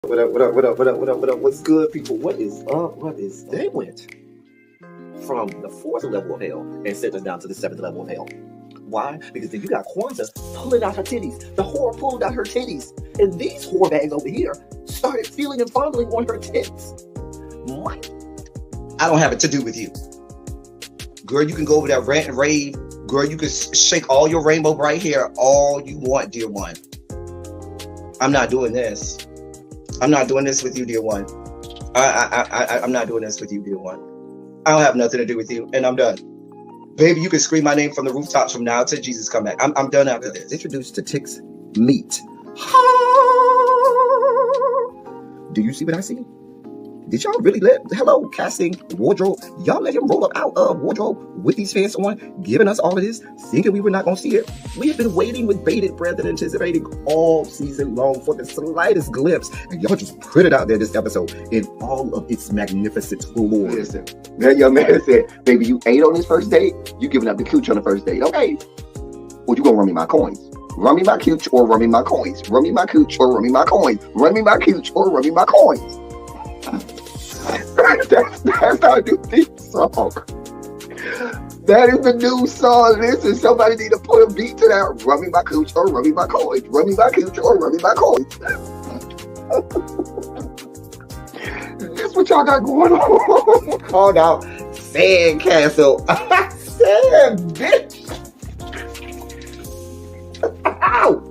What up, what up, what up, what up, what up, what up? What's good, people? What is up? What is they went from the fourth level of hell and sent us down to the seventh level of hell. Why? Because then you got Kwanzaa pulling out her titties. The whore pulled out her titties. And these whore bags over here started feeling and fondling on her tits. What? I don't have it to do with you. Girl, you can go over there, rant and rave. Girl, you can shake all your rainbow bright hair all you want, dear one. I'm not doing this. I'm not doing this with you, dear one. I'm not doing this with you, dear one. I don't have nothing to do with you, and I'm done. Baby, you can scream my name from the rooftops from now till Jesus come back. I'm done after this. Introduced to Tick's Meat. Do you see what I see? Did y'all really hello, casting, wardrobe, y'all let him roll up out of wardrobe with these fans on, giving us all of this, thinking we were not going to see it? We have been waiting with bated breath and anticipating all season long for the slightest glimpse, and y'all just put it out there this episode in all of its magnificent glory. Listen, that young man said, baby, you ate on this first date, you giving up the cooch on the first date, okay? Well, you gonna run me my coins. Run me my cooch or run me my coins. Run me my cooch or run me my coins. Run me my cooch or run me my coins. That's our new theme song. That is the new song. Listen, somebody need to put a beat to that. Run me my cooch or run me my coins. Run me my cooch or run me my coins. This what y'all got going on. Called out Sandcastle. Sand, bitch. Ow.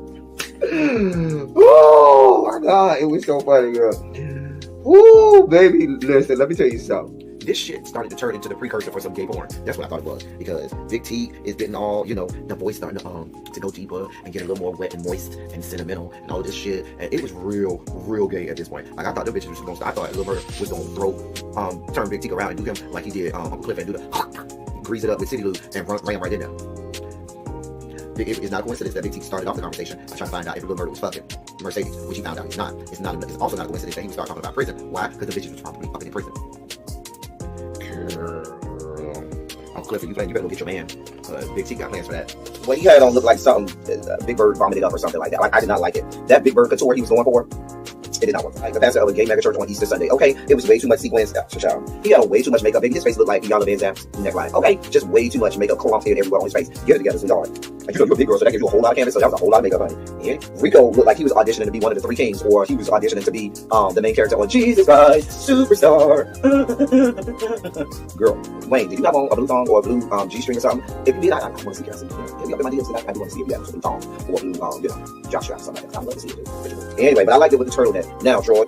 Oh my God, it was so funny, girl. Ooh, baby, listen, let me tell you something. This shit started to turn into the precursor for some gay porn. That's what I thought it was. Because Big T is getting all, the voice starting to go deeper and get a little more wet and moist and sentimental and all this shit. And it was real gay at this point. Like, I thought the bitch was going to stop. I thought Lil Bird was going to turn Big T around and do him like he did Uncle Cliff and do the grease it up with City Lou and ran right in there. It's not a coincidence that Big T started off the conversation by trying to find out if Lil Murder was fucking Mercedes, which he found out he's not. It's also not a coincidence that he would start talking about prison. Why? Because the bitch was probably fucking in prison. Girl. Uncle Clifford, you better go get your man. Big T got plans for that. Well, he had it on look like something Big Bird vomited up or something like that. Like, I did not like it. That Big Bird couture he was going for, it did not work. Like the pastor of a gay mega church on Easter Sunday. Okay, it was way too much sequins. He had way too much makeup. Baby, his face looked like Yala Van Zap's neckline. Okay, just way too much makeup, clumped everywhere on his face. Get it together, sweetheart. And you're a big girl, so that gives you a whole lot of canvas. So that was a whole lot of makeup, honey. Yeah. Rico looked like he was auditioning to be one of the three kings, or he was auditioning to be the main character on Jesus Christ Superstar. Girl, Wayne, did you have on a blue thong or a blue G-string or something? If you did, I want to see it. If you have my DMs, I do want to see if you have a blue thong or a blue, jock strap or something like that. I'd love to see it too. Anyway, but I liked it with the turtleneck. Now, Troy.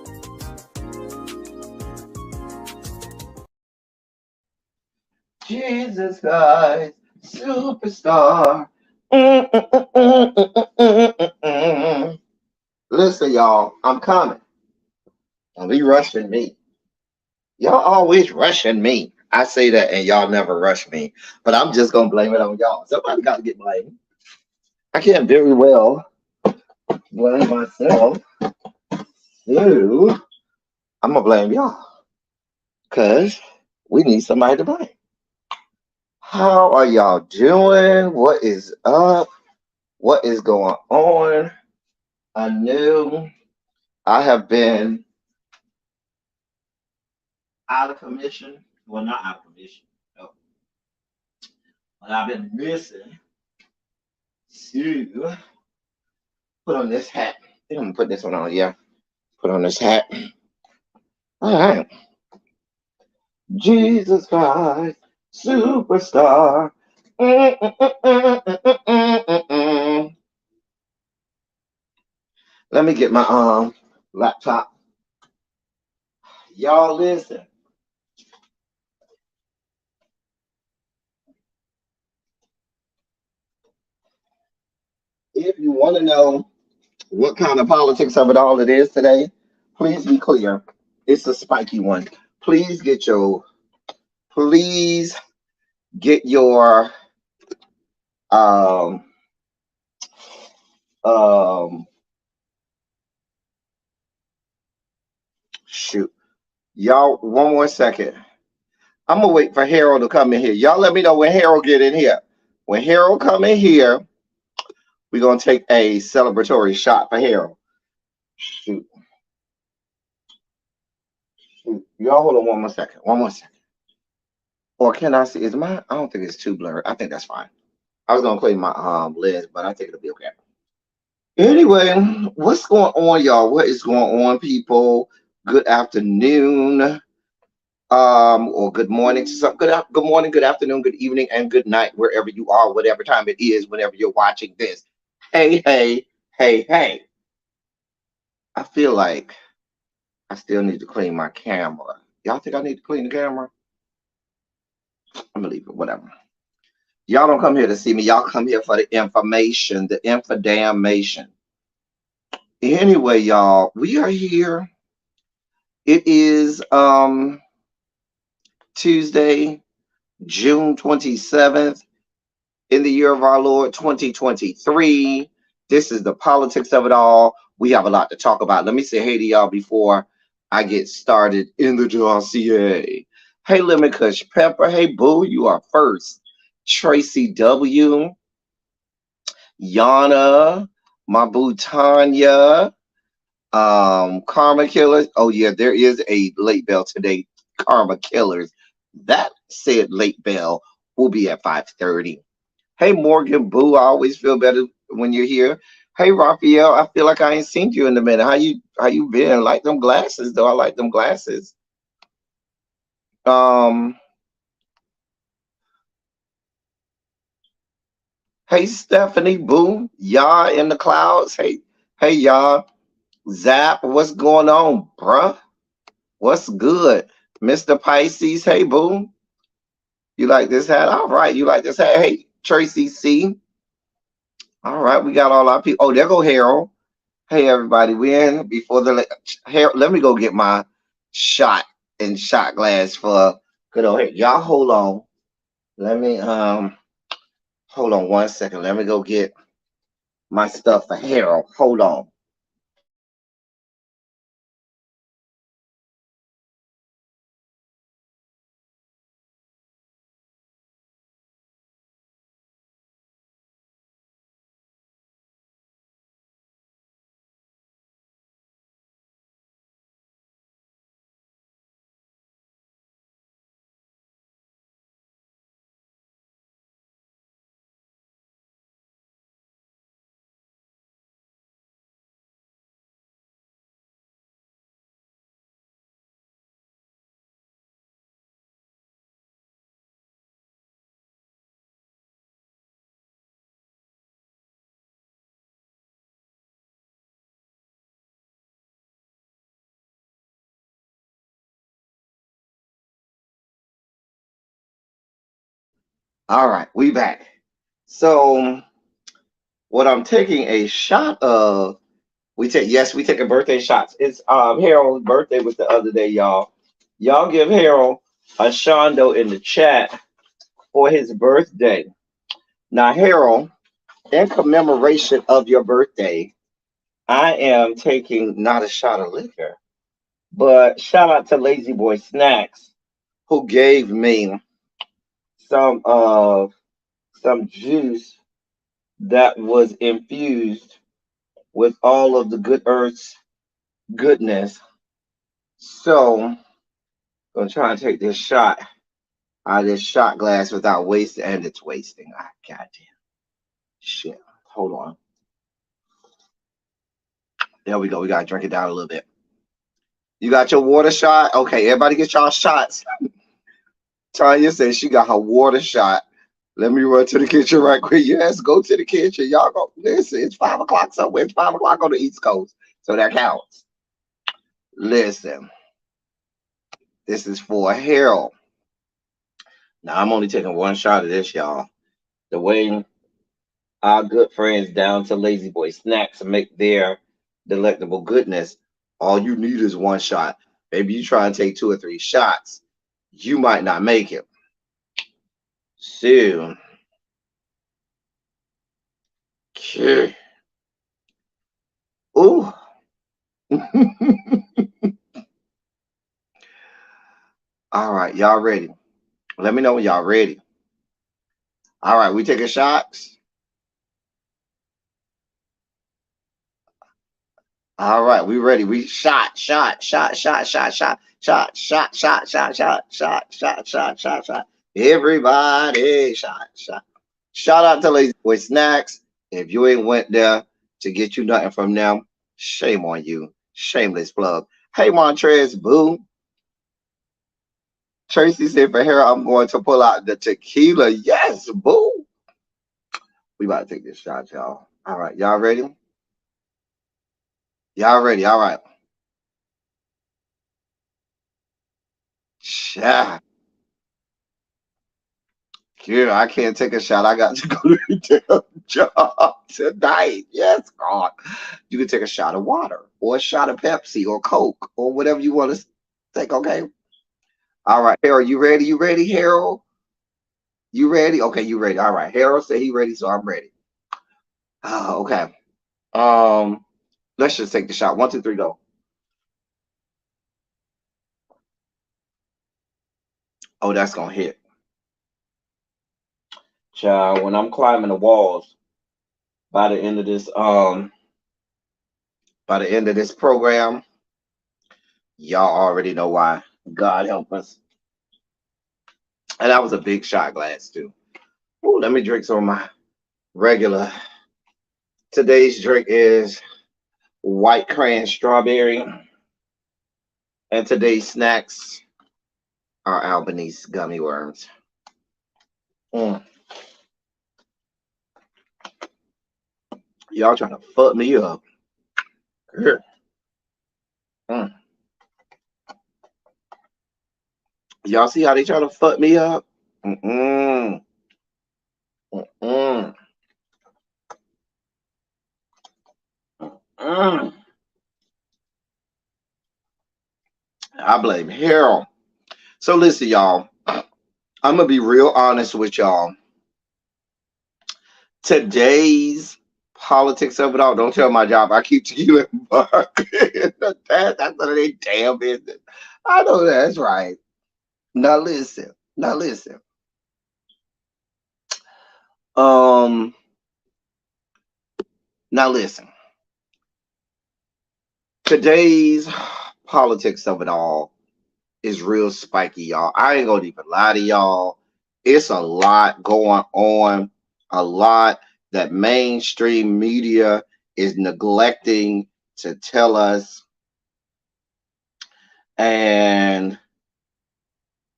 Jesus Christ, superstar. Listen, y'all, I'm coming. Don't be rushing me. Y'all always rushing me. I say that and y'all never rush me. But I'm just going to blame it on y'all. Somebody got to get blamed. I can't very well blame myself. So, I'm going to blame y'all. Because we need somebody to blame. How are y'all doing? What is up? What is going on? I have been out of commission. Well, not out of commission. No. But I've been missing to put on this hat. I think I'm going to put this one on, yeah. Put on this hat. All right. Jesus Christ. Superstar. Let me get my laptop. Y'all listen. If you want to know what kind of politics of it all it is today, please be clear. It's a spiky one. Please get your shoot. Y'all, one more second. I'm gonna wait for Harold to come in here. Y'all let me know when Harold get in here. When Harold come in here, we're gonna take a celebratory shot for Harold. Shoot. Y'all hold on one more second. One more second. Or can I see? Is mine? I don't think it's too blurred. I think that's fine. I was gonna clean my lens, but I think it'll be okay. Anyway, what's going on, y'all? What is going on, people? Good afternoon, or good morning to some. Good morning, good afternoon, good evening, and good night, wherever you are, whatever time it is, whenever you're watching this. Hey, hey, hey, hey! I feel like I still need to clean my camera. Y'all think I need to clean the camera? I'm gonna leave it. Whatever. Y'all don't come here to see me. Y'all come here for the information, the infodamnation. Anyway, y'all, we are here. It is Tuesday, June 27th, in the year of our Lord 2023. This is the politics of it all. We have a lot to talk about. Let me say hey to y'all before I get started in the dossier. Hey, Lemon Kush Pepper. Hey, Boo, you are first. Tracy W. Yana, my boo Tanya, Karma Killers. Oh yeah, there is a late bell today. Karma Killers. That said late bell will be at 5:30. Hey Morgan Boo, I always feel better when you're here. Hey Raphael, I feel like I ain't seen you in a minute. How you been? Like them glasses though. I like them glasses. Um hey Stephanie Boo, y'all in the clouds. Hey y'all. Zap, what's going on, bruh? What's good? Mr. Pisces, hey boo. You like this hat? All right, you like this hat? Hey, Tracy C. All right, we got all our people. Oh, there go Harold. Hey everybody, we in before the Harold. Let me go get my shot and shot glass for good old Harold. Y'all hold on. Let me hold on 1 second. Let me go get my stuff for Harold. Hold on. All right, we back. So what I'm taking a shot of. We take a birthday shots. It's Harold's birthday was the other day, y'all. Y'all give Harold a shondo in the chat for his birthday. Now, Harold, in commemoration of your birthday, I am taking not a shot of liquor, but shout out to Lazy Boy Snacks who gave me some of some juice that was infused with all of the good earth's goodness. So I'm gonna try and take this shot out of this shot glass without wasting, and it's wasting. Ah, goddamn shit. Hold on. There we go. We gotta drink it down a little bit. You got your water shot? Okay, everybody get y'all shots. Tanya says she got her water shot. Let me run to the kitchen right quick. Yes, go to the kitchen. Y'all go. Listen, it's 5 o'clock somewhere. It's 5 o'clock on the East Coast. So that counts. Listen, this is for Harold. Now I'm only taking one shot of this, y'all. The way our good friends down to Lazy Boy Snacks make their delectable goodness, all you need is one shot. Maybe you try and take 2 or 3 shots, you might not make it. So, okay. Ooh. All right, y'all ready? Let me know when y'all ready. All right, we taking shots. All right, we ready. We shot. Shot, shot, shot, shot, shot, shot, shot, shot, shot, shot. Everybody, shot, shot. Shout out to Lazy Boy Snacks. If you ain't went there to get you nothing from them, shame on you. Shameless plug. Hey, Montrez, boo. Tracy said for her, I'm going to pull out the tequila. Yes, boo. We about to take this shot, y'all. All right, y'all ready? Y'all ready? All right. Shot. Yeah, I can't take a shot. I got to go to the damn job tonight. Yes, God. You can take a shot of water or a shot of Pepsi or Coke or whatever you want to take, okay? All right, Harold, you ready? You ready, Harold? You ready? Okay, you ready. All right. Harold said he ready, so I'm ready. Oh, okay. Let's just take the shot. One, two, three, go. Oh, that's gonna hit. Child, when I'm climbing the walls by the end of this, by the end of this program, y'all already know why. God help us. And that was a big shot glass too. Ooh, let me drink some of my regular. Today's drink is white cran strawberry, and today's snacks are Albanese gummy worms. Mm. Y'all trying to fuck me up. Here. Mm. Y'all see how they trying to fuck me up? Mm-mm. Mm-mm. Mm. I blame Harold. So listen, y'all. I'm gonna be real honest with y'all. Today's politics of it all. Don't tell my job. I keep you in that's none of their damn business. I know that's right. Now listen. Now listen. Um. Now listen. Today's politics of it all is real spiky, y'all. I ain't gonna even lie to y'all. It's a lot going on, a lot that mainstream media is neglecting to tell us, and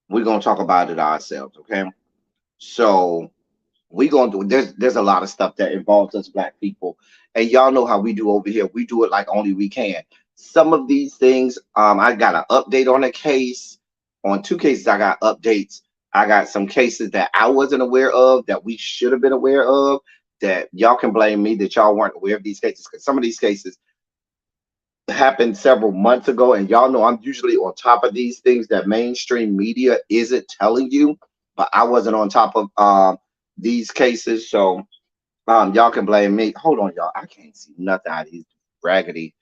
we're gonna talk about it ourselves, okay? So we gonna do there's a lot of stuff that involves us black people, and y'all know how we do over here. We do it like only we can. Some of these things, I got an update on a case. On two cases, I got updates. I got some cases that I wasn't aware of that we should have been aware of. That y'all can blame me that y'all weren't aware of these cases, because some of these cases happened several months ago, and y'all know I'm usually on top of these things that mainstream media isn't telling you. But I wasn't on top of these cases, so y'all can blame me. Hold on, y'all. I can't see nothing out of these raggedy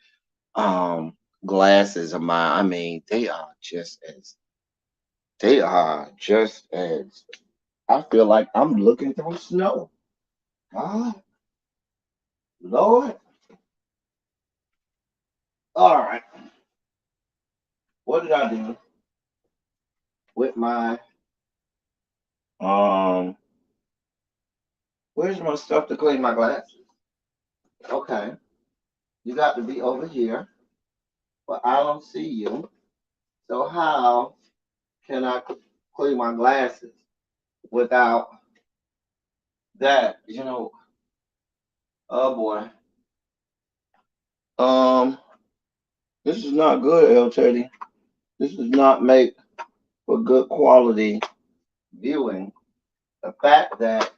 um glasses of mine. I mean, they are just as I feel like I'm looking through snow. God, Lord. All right. What did I do with my um where's my stuff to clean my glasses? Okay. You got to be over here, but I don't see you. So how can I clean my glasses without that? Oh boy. Um, this is not good, L Teddy. This does not make for good quality viewing. The fact that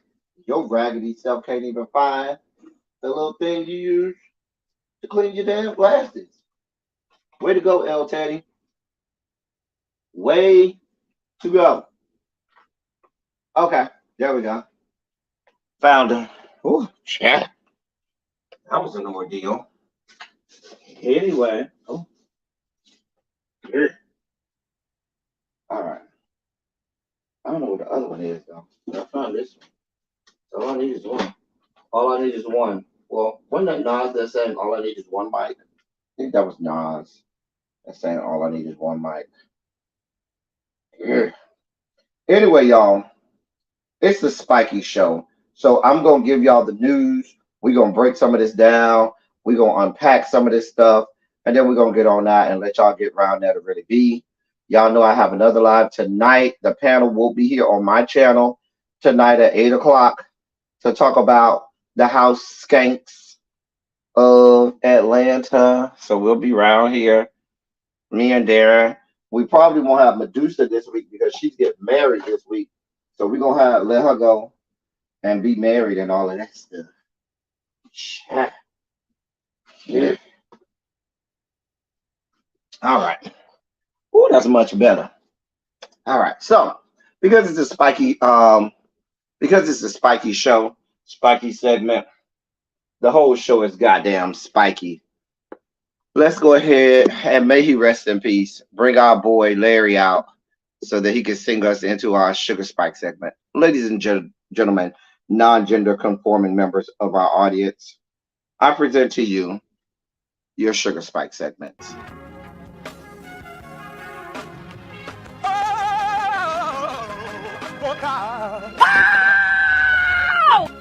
your raggedy self can't even find the little thing you use to clean your damn glasses. Way to go, L Teddy. Way to go. Okay, there we go. Found him. Oh, chat. That was an ordeal. Anyway. Oh, here. All right. I don't know what the other one is though. I found this one. All I need is one. All I need is one. Well, wasn't that Nas that saying all I need is one mic? I think that was Nas that saying all I need is one mic. Yeah. Anyway, y'all, it's the Spiky Show. So I'm gonna give y'all the news. We're gonna break some of this down. We're gonna unpack some of this stuff, and then we're gonna get on that and let y'all get around there to really be. Y'all know I have another live tonight. The panel will be here on my channel tonight at 8 o'clock to talk about the house skanks of Atlanta. So we'll be around here, me and Darren. We probably won't have Medusa this week because she's getting married this week. So we're gonna have let her go and be married and all of that stuff. Chat. Yeah. All right. Oh, that's much better. All right. So because it's a spiky show, spiky segment, the whole show is goddamn spiky. Let's go ahead and may he rest in peace. Bring our boy Larry out so that he can sing us into our sugar spike segment. Ladies and gentlemen, non-gender conforming members of our audience, I present to you your sugar spike segments. Oh, God.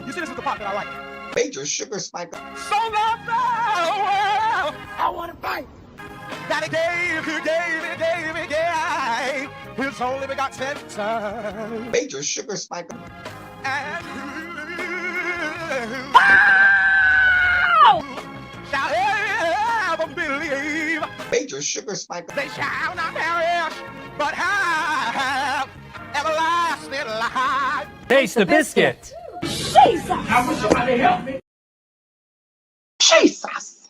You see, this is the part that I like. Major sugar spike. So love the world. I want to fight. That he gave, his only begotten son. Major sugar spike. And shall ever believe. Major sugar spike. They shall not perish, but have everlasting life. Taste the biscuit. Jesus.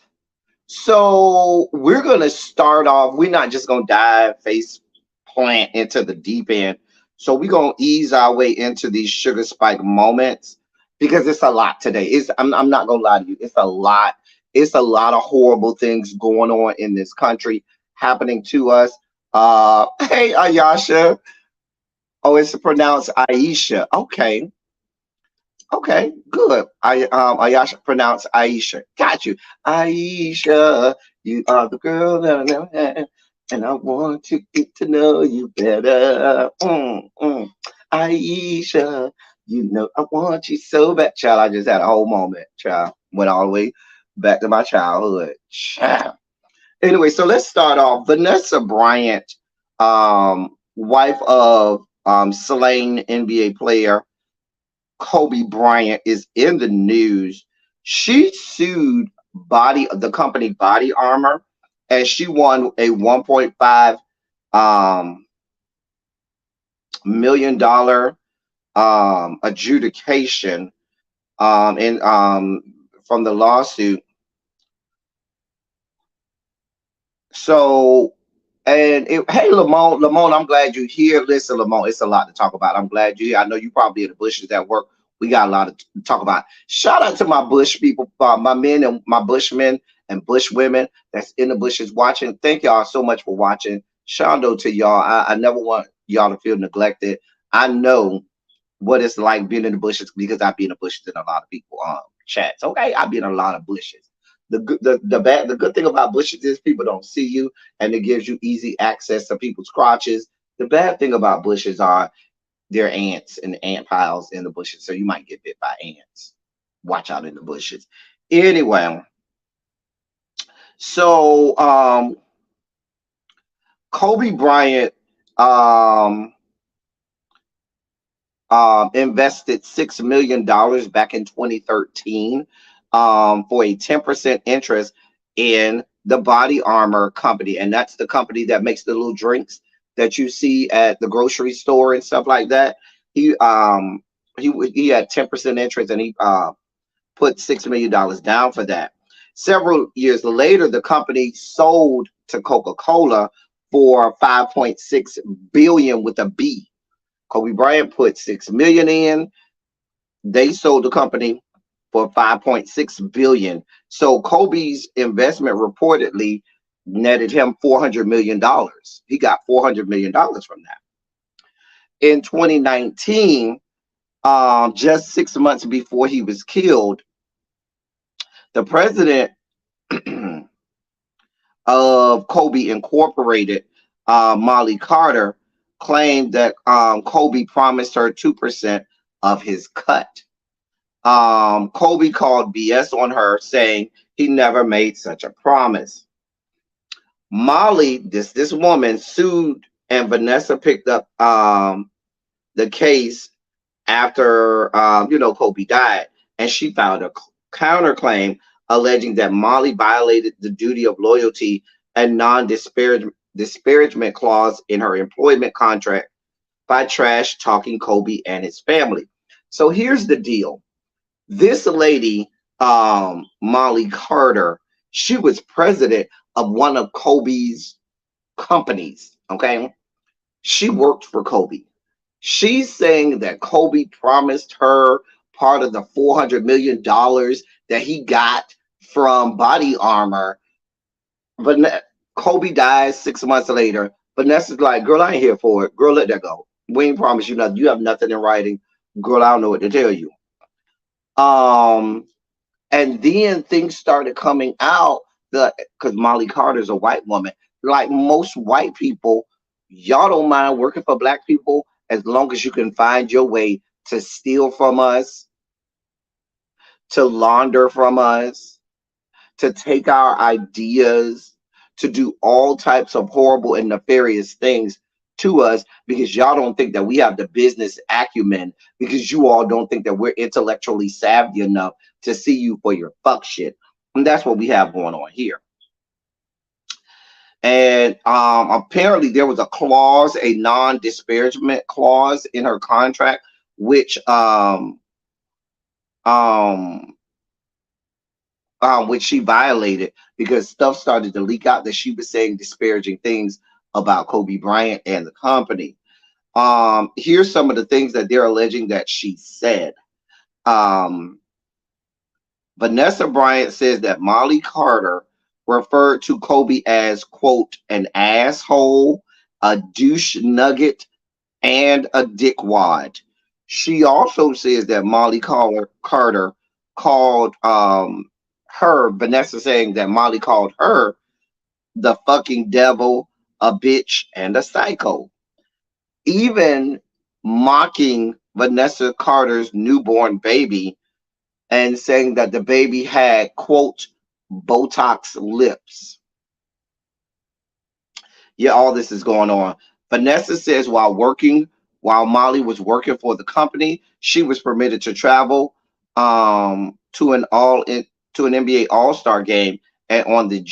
So we're gonna start off. We're not just gonna dive face plant into the deep end. So we're gonna ease our way into these sugar spike moments because it's a lot today. I'm not gonna lie to you, it's a lot. It's a lot of horrible things going on in this country happening to us. Hey Ayasha. Oh, it's pronounced Aisha. Okay. Okay, good. Ayasha pronounced Aisha. Got you. Aisha, you are the girl that I never had, and I want to get to know you better. Aisha, you know I want you so bad. Child, I just had a whole moment, child. Went all the way back to my childhood. Child. Anyway, so let's start off. Vanessa Bryant, wife of slain NBA player Kobe Bryant, is in the news. She sued the company Body Armor, and she won a 1.5 million dollar adjudication in from the lawsuit. So hey, Lamone, I'm glad you're here. Listen, Lamone, it's a lot to talk about. I'm glad you're here. I know you probably in the bushes at work. We got a lot to talk about. Shout out to my bush people, my men and my bushmen and bush women that's in the bushes watching. Thank y'all so much for watching. Shout out to y'all. I never want y'all to feel neglected. I know what it's like being in the bushes because I be in the bushes in a lot of people chats. Okay, I be in a lot of bushes. The good thing about bushes is people don't see you, and it gives you easy access to people's crotches. The bad thing about bushes are there are ants and ant piles in the bushes, so you might get bit by ants. Watch out in the bushes. Anyway, so Kobe Bryant invested $6 million back in 2013 for a 10% interest in the Body Armor company, and that's the company that makes the little drinks that you see at the grocery store and stuff like that. He had 10% interest, and he put $6 million down for that. Several years later, the company sold to Coca-Cola for 5.6 billion with a B. Kobe Bryant put $6 million in. They sold the company for 5.6 billion. So Kobe's investment reportedly netted him $400 million. He got $400 million from that. In 2019, just 6 months before he was killed, the president of Kobe Incorporated, Molly Carter, claimed that Kobe promised her 2% of his cut. Kobe called BS on her, saying he never made such a promise. Molly, this woman, sued, and Vanessa picked up the case after Kobe died, and she filed a counterclaim alleging that Molly violated the duty of loyalty and non-disparagement clause in her employment contract by trash talking Kobe and his family. So here's the deal. This lady, Molly Carter, she was president of one of Kobe's companies. Okay. She worked for Kobe. She's saying that Kobe promised her part of the $400 million that he got from Body Armor. But Kobe dies 6 months later. Vanessa's like, girl, I ain't here for it. Girl, let that go. We ain't promised you nothing. You have nothing in writing. Girl, I don't know what to tell you. And then things started coming out because Molly Carter's a white woman. Like most white people, y'all don't mind working for black people as long as you can find your way to steal from us, to launder from us, to take our ideas, to do all types of horrible and nefarious things to us, because y'all don't think that we have the business acumen, because you all don't think that we're intellectually savvy enough to see you for your fuck shit. And that's what we have going on here. And apparently there was a clause, a non-disparagement clause in her contract, which she violated, because stuff started to leak out that she was saying disparaging things about Kobe Bryant and the company. Here's some of the things that they're alleging that she said. Vanessa Bryant says that Molly Carter referred to Kobe as, quote, an asshole, a douche nugget, and a dickwad. She also says that Molly Carter called her, Vanessa saying that Molly called her the fucking devil, a bitch, and a psycho. Even mocking Vanessa Carter's newborn baby and saying that the baby had, quote, Botox lips. Yeah, all this is going on. Vanessa says while Molly was working for the company, she was permitted to travel to an NBA All-Star game, and on the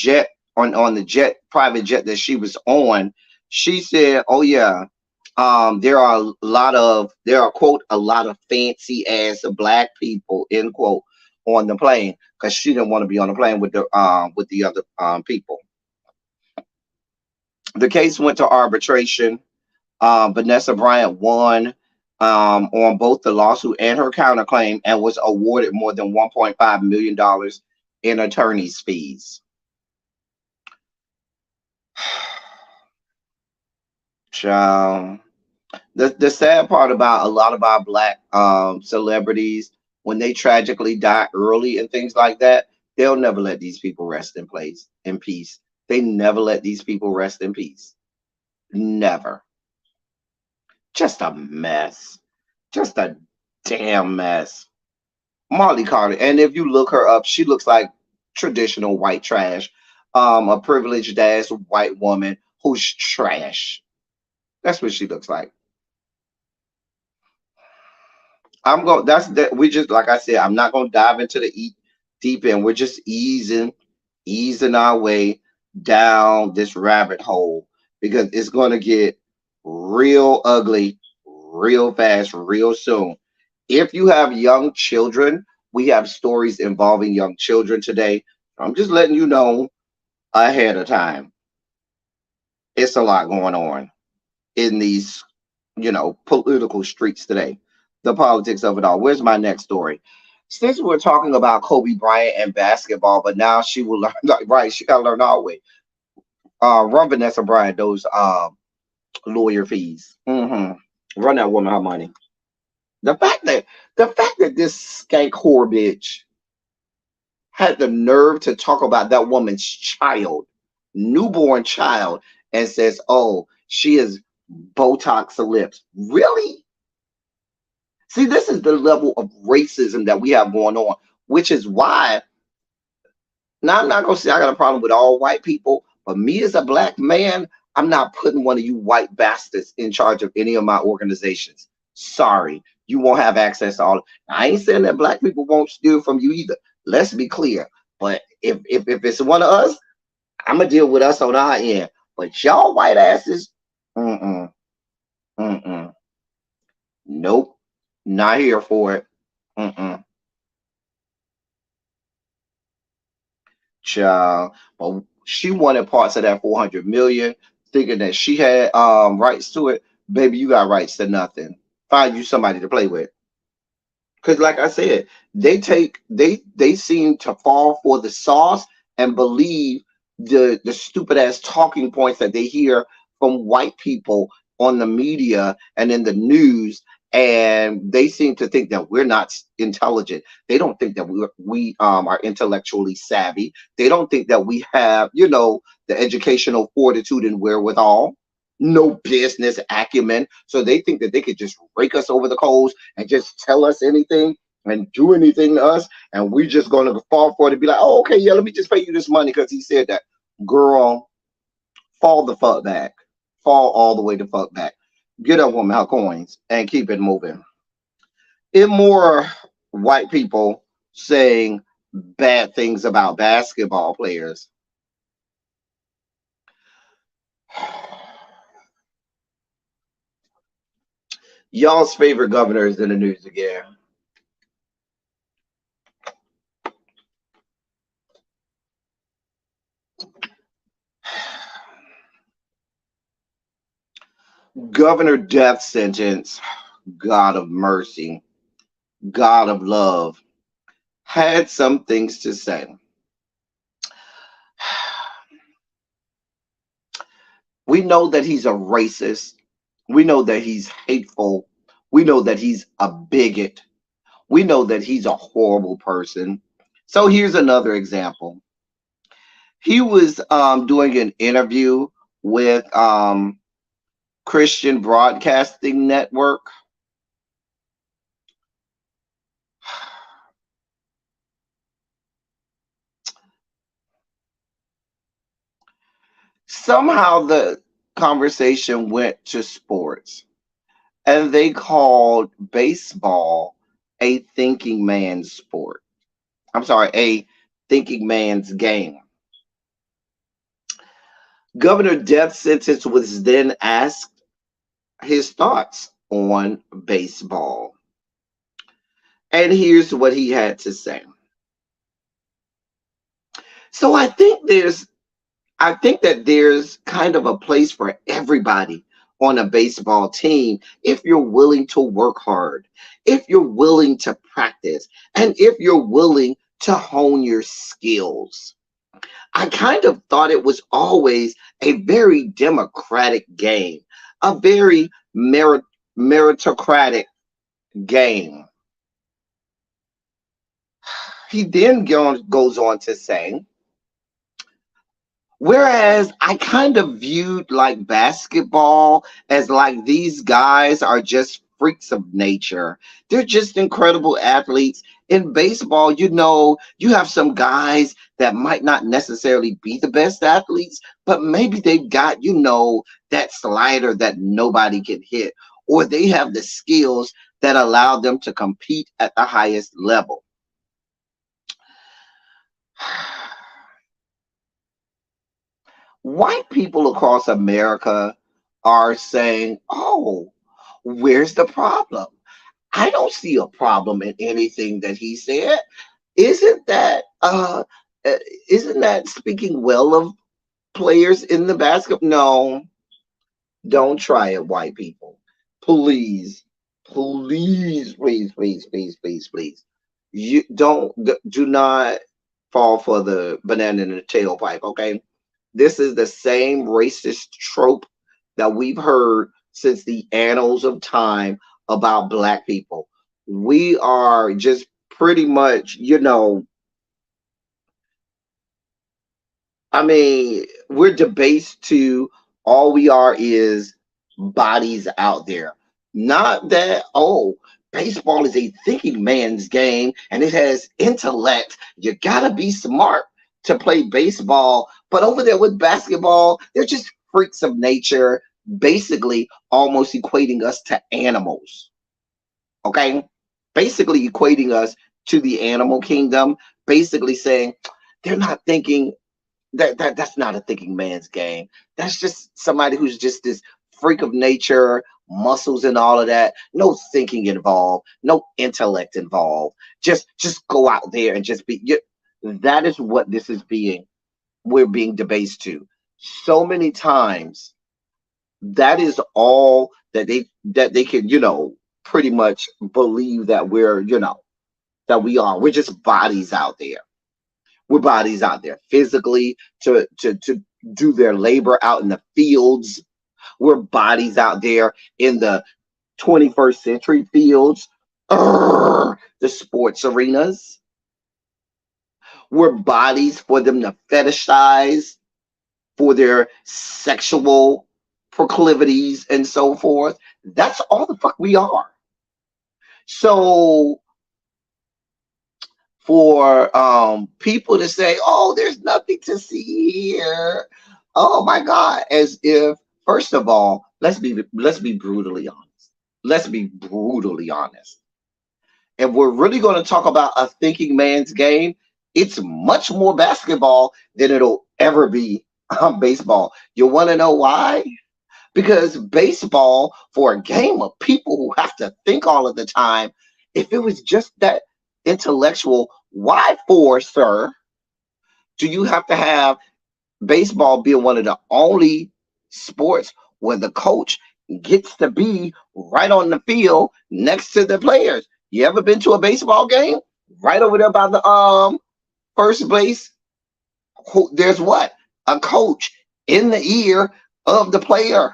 private jet that she was on, she said, "Oh yeah, there are quote a lot of fancy ass black people, end quote, on the plane," because she didn't want to be on the plane with the other people. The case went to arbitration. Vanessa Bryant won on both the lawsuit and her counterclaim, and was awarded more than $1.5 million in attorney's fees. Child. The sad part about a lot of our black celebrities, when they tragically die early and things like that, they'll never let these people rest in peace. They never let these people rest in peace. Never. Just a mess. Just a damn mess. Molly Carter. And if you look her up, she looks like traditional white trash. A privileged ass white woman who's trash. That's what she looks like. We just, like I said, I'm not gonna dive into the deep end. We're just easing our way down this rabbit hole, because it's gonna get real ugly real fast, real soon. If you have young children, we have stories involving young children today. I'm just letting you know ahead of time. It's a lot going on in these, political streets today. The politics of it all. Where's my next story? Since we're talking about Kobe Bryant and basketball, but now she will learn, right? She got to learn our way. Run Vanessa Bryant those lawyer fees. Run that woman her money. The fact that this skank whore bitch had the nerve to talk about that woman's child, newborn child, and says, "Oh, she is Botox lips. Really? See, this is the level of racism that we have going on, which is why. Now, I'm not gonna say I got a problem with all white people, but me as a black man, I'm not putting one of you white bastards in charge of any of my organizations. Sorry, you won't have access to all. I ain't saying that black people won't steal from you either. Let's be clear. But if it's one of us, I'm gonna deal with us on our end. But y'all white asses, mm-mm, mm-mm, nope, not here for it. Mm-mm. Child. But she wanted parts of that 400 million, thinking that she had rights to it. Baby, you got rights to nothing. Find you somebody to play with. Because like I said, they seem to fall for the sauce and believe the stupid ass talking points that they hear from white people on the media and in the news, and they seem to think that we're not intelligent. They don't think that we are intellectually savvy. They don't think that we have, the educational fortitude and wherewithal, no business acumen. So they think that they could just rake us over the coals and just tell us anything and do anything to us, and we just gonna fall for it and be like, oh, okay, yeah, let me just pay you this money because he said that. Girl, fall the fuck back. Fall all the way the fuck back. Get a woman her coins and keep it moving. It more white people saying bad things about basketball players. Y'all's favorite governor is in the news again. Governor death sentence, God of mercy, God of love, had some things to say. We know that he's a racist. We know that he's hateful. We know that he's a bigot. We know that he's a horrible person. So here's another example. He was doing an interview with Christian Broadcasting Network. Somehow the conversation went to sports, and they called baseball a thinking man's sport. I'm sorry, a thinking man's game. Governor Death Sentence was then asked his thoughts on baseball. And here's what he had to say. So I think that there's kind of a place for everybody on a baseball team if you're willing to work hard, if you're willing to practice, and if you're willing to hone your skills. I kind of thought it was always a very democratic game, a very meritocratic game. He then goes on to say, whereas I kind of viewed like basketball as like these guys are just freaks of nature. They're just incredible athletes. In baseball, you have some guys that might not necessarily be the best athletes, but maybe they've got, that slider that nobody can hit, or they have the skills that allow them to compete at the highest level. White people across America are saying, oh, where's the problem? I don't see a problem in anything that he said. Isn't that isn't that speaking well of players in the basketball? No, don't try it, white people. Please, please, please, please, please, please, please. You do not fall for the banana in the tailpipe, okay? This is the same racist trope that we've heard since the annals of time about black people. We are just pretty much, I mean, we're debased to all we are is bodies out there. Not that, oh, baseball is a thinking man's game and it has intellect. You gotta be smart to play baseball. But over there with basketball, they're just freaks of nature, basically almost equating us to animals. Okay? Basically equating us to the animal kingdom, basically saying they're not thinking that's not a thinking man's game. That's just somebody who's just this freak of nature, muscles and all of that. No thinking involved, no intellect involved. Just go out there and just be. That is what this is being. We're being debased to. So many times, that is all that they can pretty much believe that that we are. We're just bodies out there. We're bodies out there physically to do their labor out in the fields. We're bodies out there in the 21st century fields, the sports arenas. We're bodies for them to fetishize for their sexual proclivities and so forth. That's all the fuck we are. So for people to say, "Oh, there's nothing to see here," oh my God, as if first of all, let's be brutally honest. Let's be brutally honest. If we're really going to talk about a thinking man's game, it's much more basketball than it'll ever be baseball. You want to know why? Because baseball, for a game of people who have to think all of the time, if it was just that intellectual, why for, sir, do you have to have baseball being one of the only sports where the coach gets to be right on the field next to the players? You ever been to a baseball game? Right over there by the first base, there's what? A coach in the ear of the player.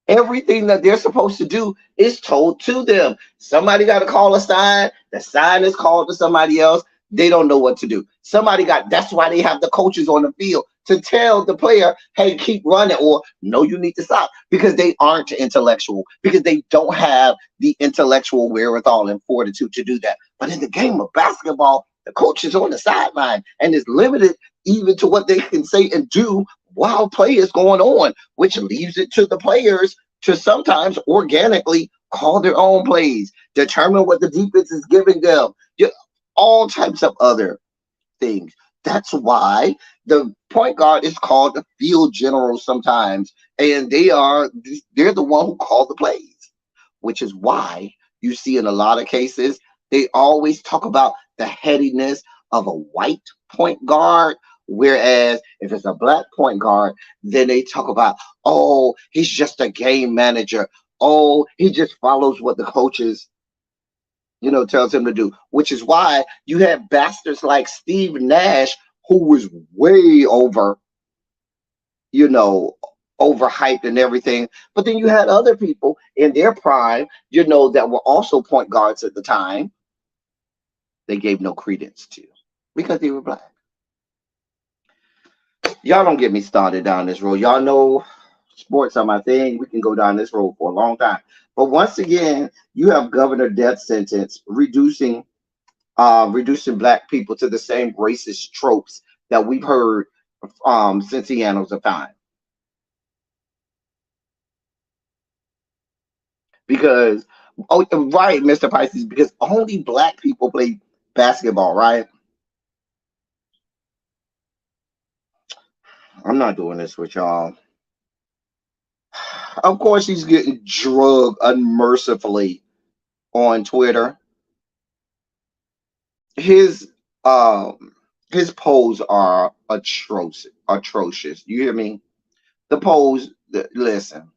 Everything that they're supposed to do is told to them. Somebody got to call a sign. The sign is called to somebody else. They don't know what to do. That's why they have the coaches on the field to tell the player, hey, keep running, or no, you need to stop, because they aren't intellectual, because they don't have the intellectual wherewithal and fortitude to do that. But in the game of basketball, the coach is on the sideline and is limited even to what they can say and do while play is going on, which leaves it to the players to sometimes organically call their own plays, determine what the defense is giving them, all types of other things. That's why the point guard is called the field general sometimes, and they're the one who call the plays, which is why you see in a lot of cases they always talk about the headiness of a white point guard. Whereas if it's a black point guard, then they talk about, oh, he's just a game manager. Oh, he just follows what the coaches, tells him to do. Which is why you had bastards like Steve Nash, who was way you know, overhyped and everything. But then you had other people in their prime, that were also point guards at the time. They gave no credence to because they were black. Y'all don't get me started down this road. Y'all know sports are my thing. We can go down this road for a long time. But once again, you have governor death sentence reducing black people to the same racist tropes that we've heard since the annals of time. Because right, Mr. Pisces, because only black people play basketball, right? I'm not doing this with y'all. Of course, he's getting drugged unmercifully on Twitter. His his polls are atrocious. You hear me? The polls, listen.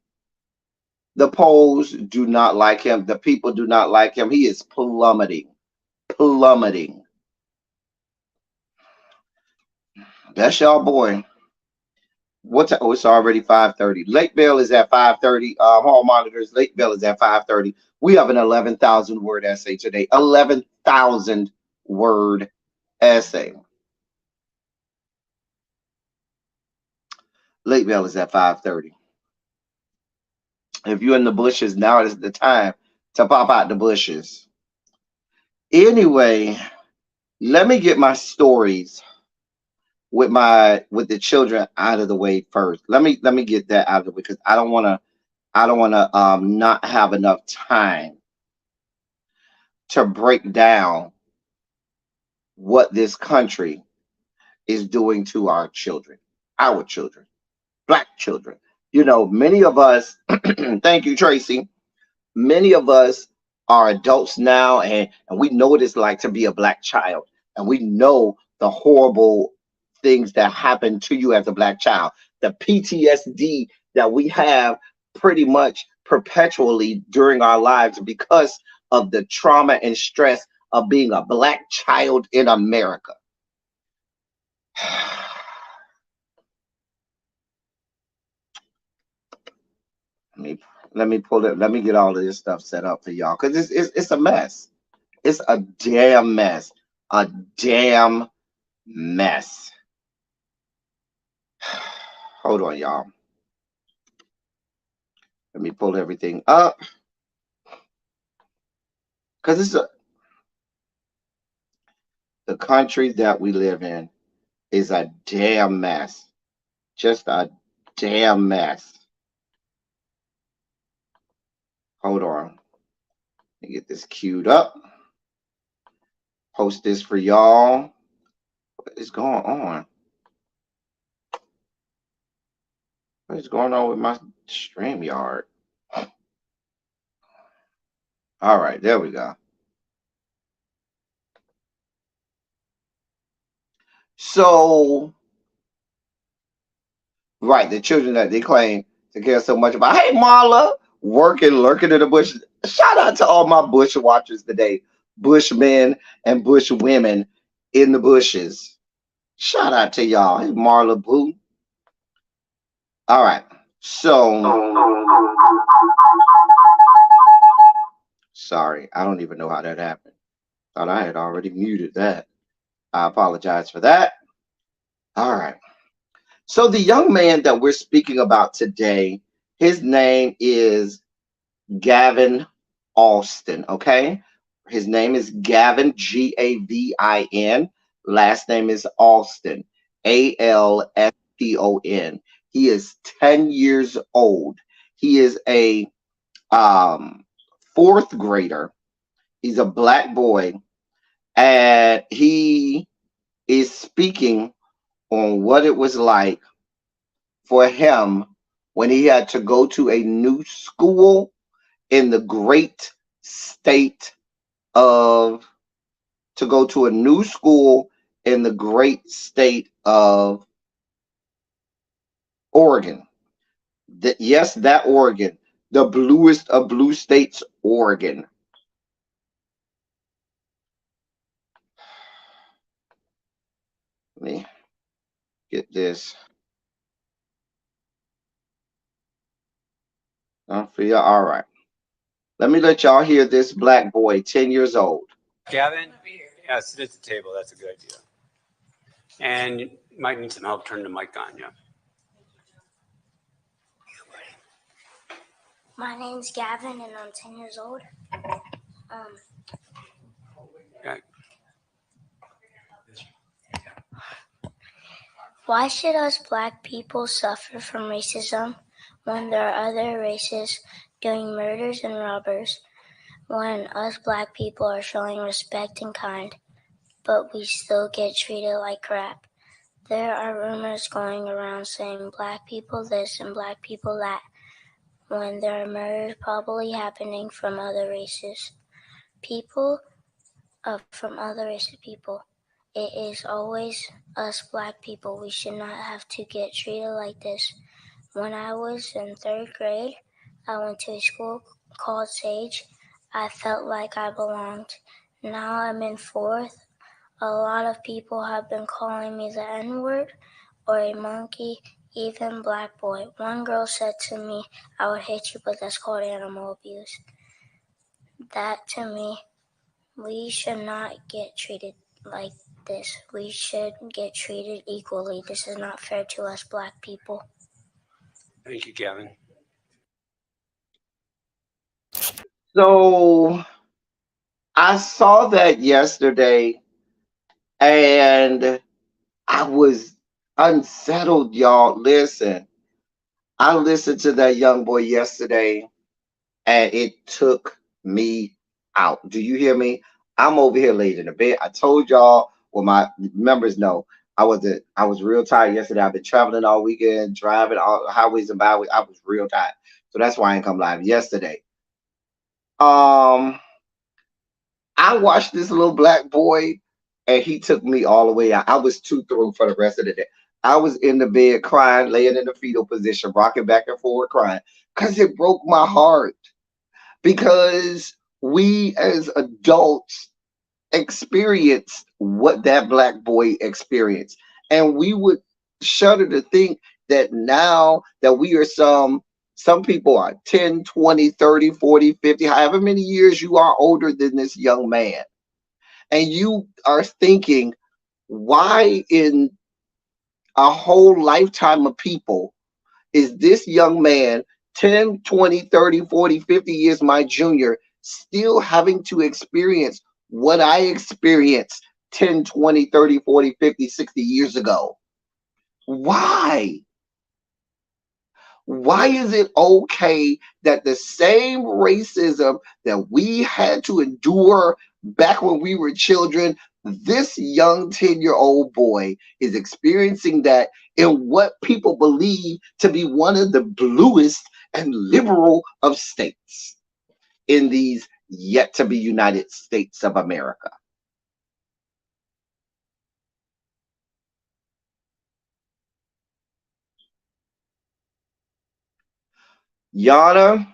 The polls do not like him. The people do not like him. He is plummeting. Plummeting. That's y'all boy. What time? Oh, it's already 5:30. Lake Bell is at 5:30. Hall monitors. Lake Bell is at 5:30. We have an 11,000 word essay today. 11,000 word essay. Lake Bell is at 5:30. If you're in the bushes, now is the time to pop out the bushes. Anyway, let me get my stories with the children out of the way first. Let me get that out of the way because I don't wanna not have enough time to break down what this country is doing to our children, black children. Many of us, thank you, Tracy. Many of us are adults now, and we know what it's like to be a black child, and we know the horrible things that happen to you as a black child, the PTSD that we have pretty much perpetually during our lives because of the trauma and stress of being a black child in America. Let me let me pull it. Let me get all of this stuff set up for y'all because it's a mess. It's a damn mess. A damn mess. Hold on, y'all. Let me pull everything up because the country that we live in is a damn mess. Just a damn mess. Hold on. Let me get this queued up. Post this for y'all. What is going on? What is going on with my StreamYard? All right, there we go. So, right, the children that they claim to care so much about. Hey, Marla, working, lurking in the bush. Shout out to all my bush watchers today, bushmen and bush women in the bushes. Shout out to y'all. Hey, Marla Boo. All right, so sorry, I don't even know how that happened. Thought I had already muted that. I apologize for that. All right. So the young man that we're speaking about today, his name is Gavin Alston. Okay. His name is Gavin, Gavin. Last name is Alston, Alston. He is 10 years old. He is a um, fourth grader. He's a black boy. And he is speaking on what it was like for him when he had to go to a new school in the great state of to go to a new school in the great state of Oregon. Yes, that Oregon, the bluest of blue states, Oregon. Let me get this. For you. All right. Let me let y'all hear this black boy, 10 years old. Gavin? Yeah, sit at the table. That's a good idea. And you might need some help turning the mic on, yeah. My name's Gavin, and I'm 10 years old. Yeah. Why should us black people suffer from racism when there are other races doing murders and robbers, when us black people are showing respect and kind, but we still get treated like crap? There are rumors going around saying black people this and black people that, when there are murders probably happening from other races. From other races people. It is always us black people. We should not have to get treated like this. When I was in third grade, I went to a school called Sage. I felt like I belonged. Now I'm in fourth. A lot of people have been calling me the N-word or a monkey, even black boy. One girl said to me, I would hit you, but that's called animal abuse. That to me, we should not get treated like this. We should get treated equally. This is not fair to us black people. Thank you, Gavin. So I saw that yesterday and I was unsettled, y'all. Listen, I listened to that young boy yesterday and it took me out. Do you hear me? I'm over here laid in the bed. I told y'all, well, my members know I was real tired yesterday. I've been traveling all weekend, driving all the highways and byways. I was real tired. So that's why I didn't come live yesterday. Um, I watched this little black boy and he took me all the way out. I was too through for the rest of the day. I was in the bed crying, laying in the fetal position, rocking back and forth, crying because it broke my heart. Because we as adults experienced what that black boy experienced. And we would shudder to think that now that we are some people are 10, 20, 30, 40, 50, however many years you are older than this young man. And you are thinking, why in a whole lifetime of people is this young man 10, 20, 30, 40, 50 years my junior still having to experience what I experienced 10, 20, 30, 40, 50, 60 years ago? Why? Why is it okay that the same racism that we had to endure back when we were children, this young 10-year-old boy is experiencing that in what people believe to be one of the bluest and liberal of states in these yet to be United States of America? Yana,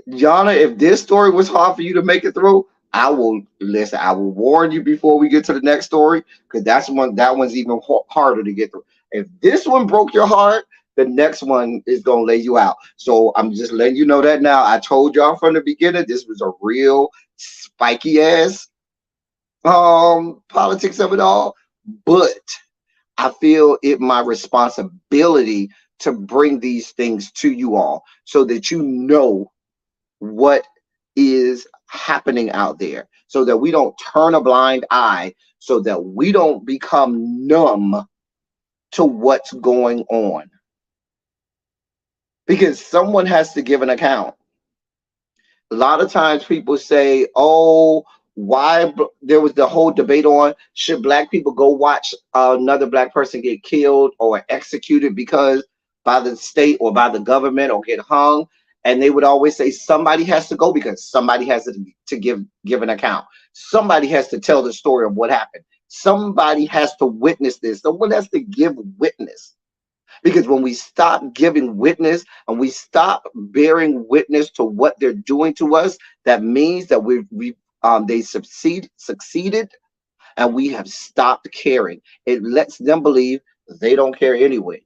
Yana, if this story was hard for you to make it through, I will listen. I will warn you before we get to the next story because that one's even harder to get through. If this one broke your heart, the next one is gonna lay you out. So I'm just letting you know that now. I told y'all from the beginning this was a real spiky ass politics of it all, but I feel it my responsibility to bring these things to you all so that you know what is happening out there so that we don't turn a blind eye, so that we don't become numb to what's going on. Because someone has to give an account. A lot of times people say, oh, there was the whole debate on should black people go watch another black person get killed or executed because by the state or by the government or get hung. And they would always say somebody has to go because somebody has to give an account. Somebody has to tell the story of what happened. Somebody has to witness this. Someone has to give witness. Because when we stop giving witness and we stop bearing witness to what they're doing to us, that means that they succeeded and we have stopped caring. It lets them believe they don't care anyway.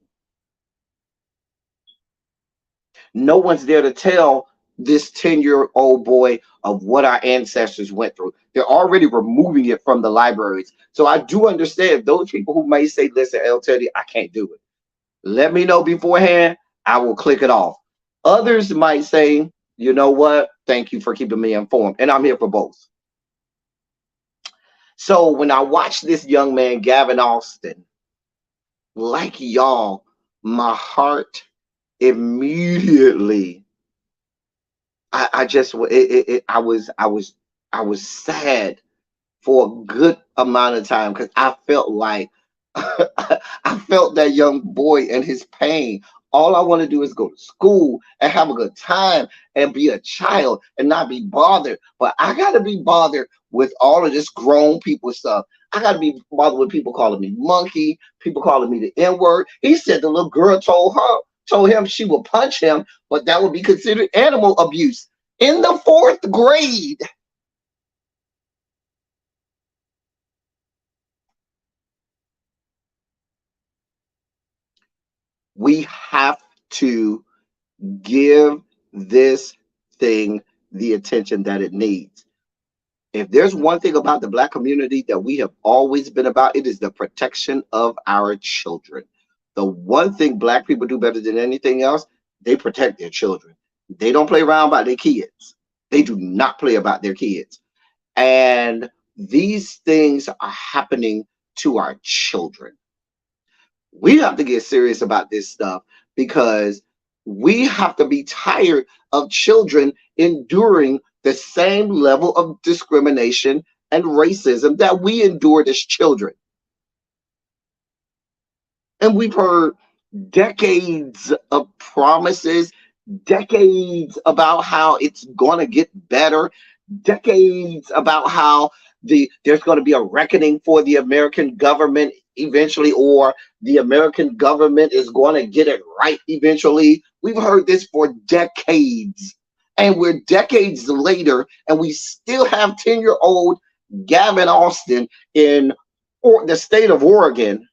No one's there to tell this 10-year-old boy of what our ancestors went through. They're already removing it from the libraries. So I do understand those people who may say, listen, El Teddy, I can't do it. Let me know beforehand. I will click it off. Others might say, you know what? Thank you for keeping me informed. And I'm here for both. So when I watched this young man, Gavin Austin, like y'all, my heart immediately, I just, I was sad for a good amount of time because I felt like I felt that young boy and his pain. All I want to do is go to school and have a good time and be a child and not be bothered. But I got to be bothered with all of this grown people stuff. I got to be bothered with people calling me monkey, people calling me the N word. He said the little girl told him she would punch him, but that would be considered animal abuse in the 4th grade. We have to give this thing the attention that it needs. If there's one thing about the black community that we have always been about, it is the protection of our children. The one thing black people do better than anything else, they protect their children. They don't play around about their kids. They do not play about their kids. And these things are happening to our children. We have to get serious about this stuff because we have to be tired of children enduring the same level of discrimination and racism that we endured as children. And we've heard decades of promises, decades about how it's going to get better, decades about how there's going to be a reckoning for the American government eventually, or the American government is going to get it right eventually. We've heard this for decades, and we're decades later, and we still have 10-year-old Gavin Austin in the state of Oregon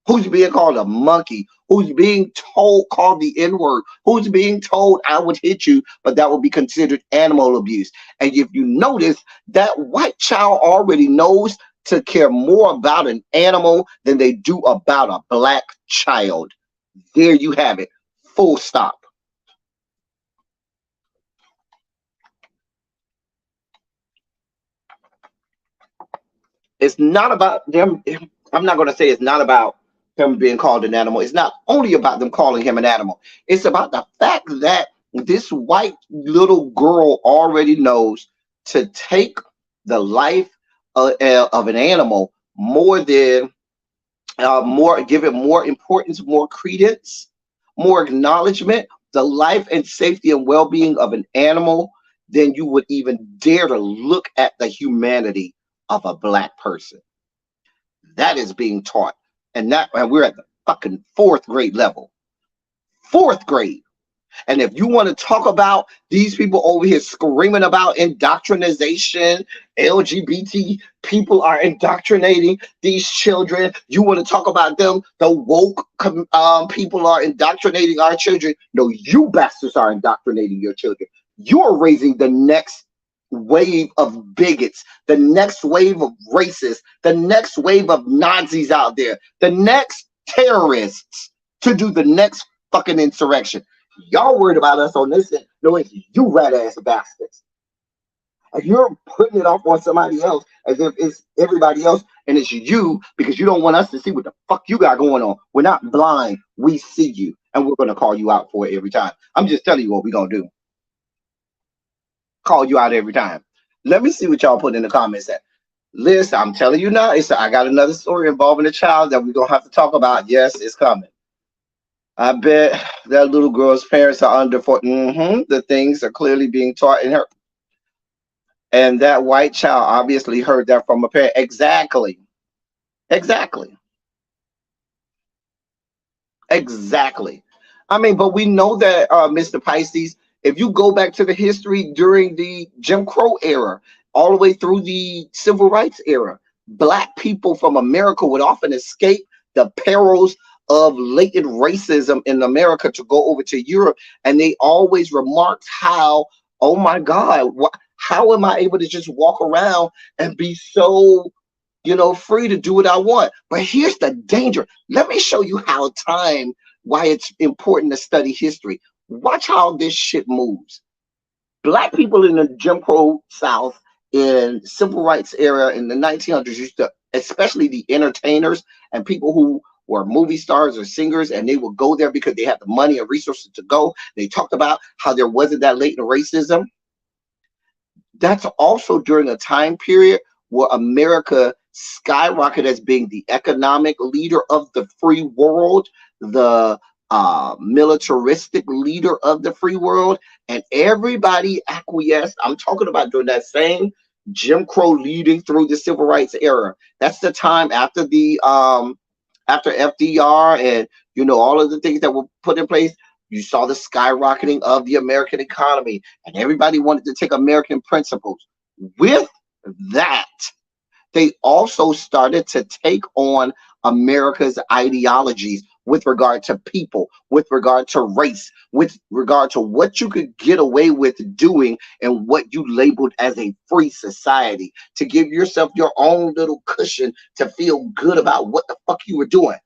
who's being called a monkey, who's being called the N-word, who's being told I would hit you, but that would be considered animal abuse. And if you notice, that white child already knows to care more about an animal than they do about a black child. There you have it. Full stop. It's not about them. I'm not going to say it's not about him being called an animal. It's not only about them calling him an animal. It's about the fact that this white little girl already knows to take the life of an animal more than give it more importance, more credence, more acknowledgement, the life and safety and well-being of an animal than you would even dare to look at the humanity of a black person. That is being taught. And we're at the fucking 4th grade level. 4th grade. And if you want to talk about these people over here screaming about indoctrination, LGBT people are indoctrinating these children. You want to talk about them, the woke people are indoctrinating our children. No, you bastards are indoctrinating your children. You're raising the next wave of bigots, the next wave of racists, the next wave of Nazis out there, the next terrorists to do the next fucking insurrection. Y'all worried about us on this end. No, it's you rat ass bastards. And you're putting it off on somebody else as if it's everybody else and it's you because you don't want us to see what the fuck you got going on. We're not blind. We see you and we're going to call you out for it every time. I'm just telling you what we're going to do. Call you out every time. Let me see what y'all put in the comments at. Listen, I'm telling you now, I got another story involving a child that we're going to have to talk about. Yes, it's coming. I bet that little girl's parents are under for the things are clearly being taught in her. And that white child obviously heard that from a parent. Exactly. I mean, but we know that, Mr. Pisces, if you go back to the history during the Jim Crow era, all the way through the Civil Rights era, black people from America would often escape the perils of latent racism in America to go over to Europe. And they always remarked how, oh my God, how am I able to just walk around and be so, free to do what I want? But here's the danger. Let me show you why it's important to study history. Watch how this shit moves. Black people in the Jim Crow South in civil rights era in the 1900s used to, especially the entertainers and people who were movie stars or singers, and they would go there because they had the money and resources to go. They talked about how there wasn't that latent racism. That's also during a time period where America skyrocketed as being the economic leader of the free world, the militaristic leader of the free world, and everybody acquiesced. I'm talking about during that same Jim Crow leading through the civil rights era. That's the time after after FDR and all of the things that were put in place. You saw the skyrocketing of the American economy, and everybody wanted to take American principles. With that, they also started to take on America's ideologies with regard to people, with regard to race, with regard to what you could get away with doing and what you labeled as a free society, to give yourself your own little cushion to feel good about what the fuck you were doing.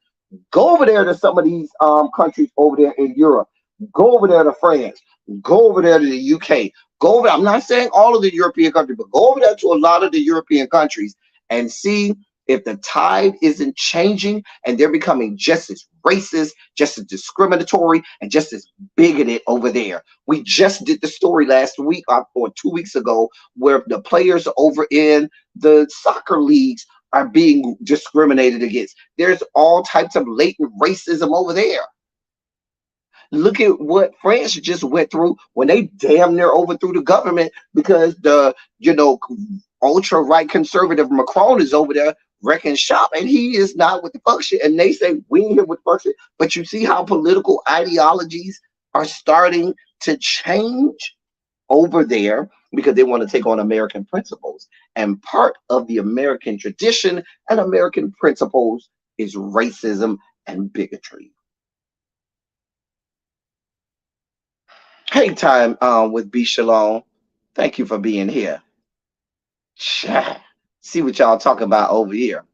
Go over there to some of these countries over there in Europe. Go over there to France. Go over there to the UK. Go over. I'm not saying all of the European countries, but go over there to a lot of the European countries and see if the tide isn't changing and they're becoming just as racist, just as discriminatory, and just as bigoted over there. We just did the story last week or 2 weeks ago where the players over in the soccer leagues are being discriminated against. There's all types of latent racism over there. Look at what France just went through when they damn near overthrew the government because the ultra right conservative Macron is over there wrecking shop and he is not with the fuck shit. And they say we ain't here with the fuck shit. But you see how political ideologies are starting to change over there because they want to take on American principles. And part of the American tradition and American principles is racism and bigotry. Hey, time with B Shalom. Thank you for being here. See what y'all talking about over here.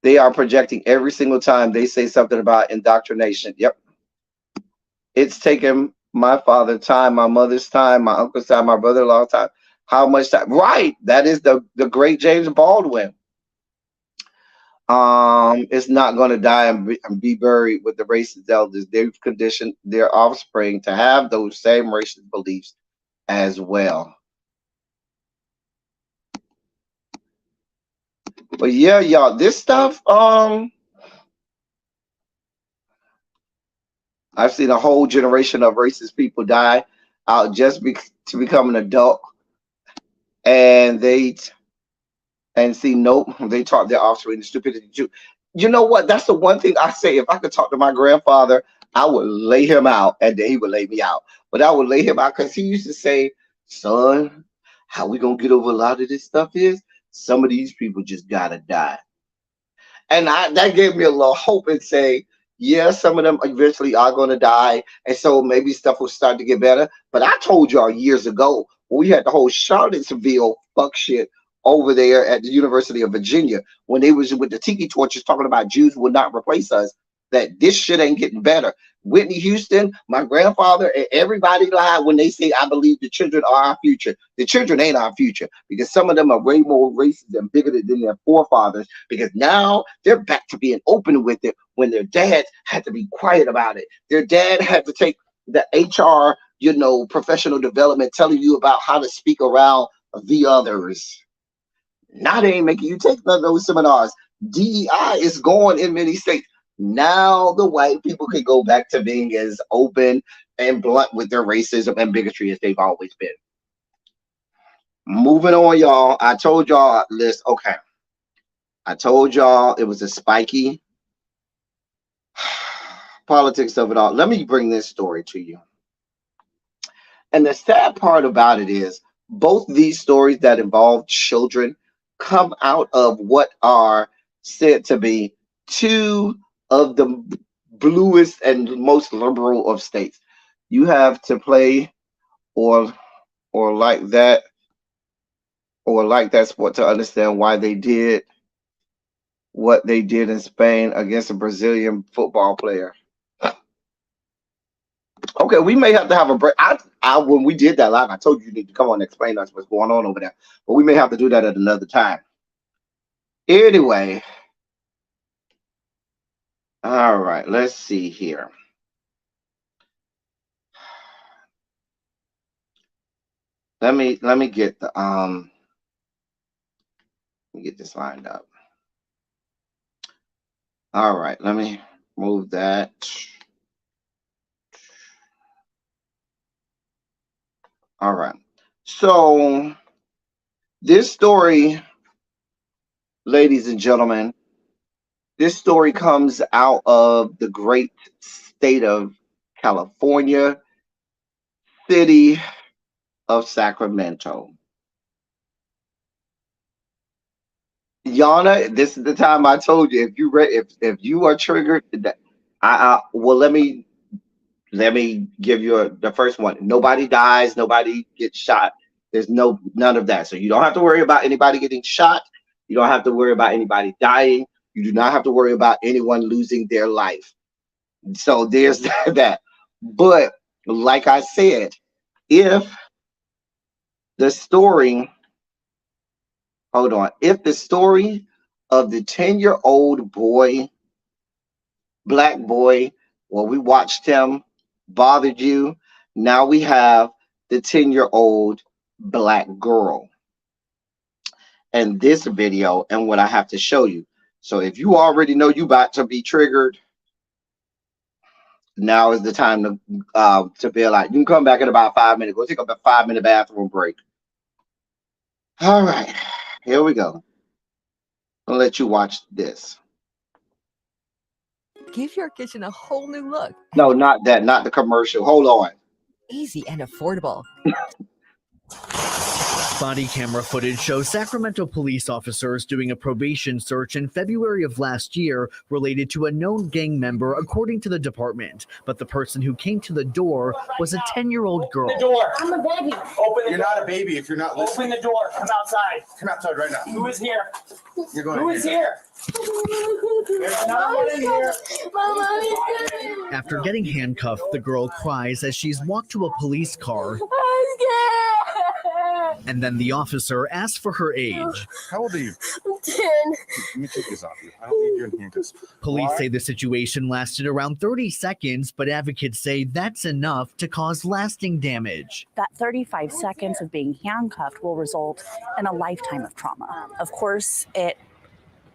They are projecting every single time they say something about indoctrination. Yep. It's taken my father's time, my mother's time, my uncle's time, my brother-in-law's time. How much time? Right. That is the great James Baldwin. It's not going to die and be buried with the racist elders. They've conditioned their offspring to have those same racist beliefs as well. But yeah, y'all, this stuff, I've seen a whole generation of racist people die out just to become an adult, and see, nope, they taught their offspring the stupidity too. You know what? That's the one thing I say. If I could talk to my grandfather, I would lay him out, and then he would lay me out. But I would lay him out because he used to say, "Son, how we gonna get over a lot of this stuff is some of these people just gotta die." And that gave me a little hope and say, yeah, some of them eventually are going to die. And so maybe stuff will start to get better. But I told y'all years ago, when we had the whole Charlottesville fuck shit over there at the University of Virginia, when they was with the tiki torches talking about Jews would not replace us, that this shit ain't getting better. Whitney Houston, my grandfather, and everybody lied when they say, I believe the children are our future. The children ain't our future because some of them are way more racist and bigoted than their forefathers because now they're back to being open with it when their dads had to be quiet about it. Their dad had to take the HR, professional development telling you about how to speak around the others. Now they ain't making you take none of those seminars. DEI is gone in many states. Now the white people can go back to being as open and blunt with their racism and bigotry as they've always been. Moving on, y'all. I told y'all this. Okay. I told y'all it was a spiky politics of it all. Let me bring this story to you. And the sad part about it is both these stories that involve children come out of what are said to be two of the bluest and most liberal of states. You have to play or like that sport to understand why they did what they did in Spain against a Brazilian football player. Okay, we may have to have a break. When we did that live, I told you need to come on and explain us what's going on over there. But we may have to do that at another time. Anyway. All right, let's see here. Let me get the let me get this lined up. All right, let me move that. All right. So this story, ladies and gentlemen, this story comes out of the great state of California, city of Sacramento. Yana, this is the time I told you if you are triggered, let me give you the first one. Nobody dies, nobody gets shot. There's none of that. So you don't have to worry about anybody getting shot. You don't have to worry about anybody dying. You do not have to worry about anyone losing their life. So there's that. But like I said, if the story, hold on, if the story of the 10-year-old boy, black boy, well, we watched him, bothered you, now we have the 10-year-old black girl and this video and what I have to show you. So if you already know you about to be triggered, now is the time to bail out. You can come back in about 5 minutes. Go take a 5-minute bathroom break. All right, here we go. I'll let you watch this. Give your kitchen a whole new look. No, not that, not the commercial. Hold on. Easy and affordable. Body camera footage shows Sacramento police officers doing a probation search in February of last year related to a known gang member, according to the department. But the person who came to the door was a 10-year-old girl. Open the door. I'm a baby. Open the You're not a baby if you're not listening. Open the door. Come outside. Come outside right now. Who is here? You're going Who is here? There's another one in here. After getting handcuffed, the girl cries as she's walked to a police car. I'm scared. And then the officer asks for her age. How old are you? I'm 10. Let me take this off you. I don't need your handcuffs. Police Why? say the situation lasted around 30 seconds, but advocates say that's enough to cause lasting damage. That 35 seconds of being handcuffed will result in a lifetime of trauma. Of course, it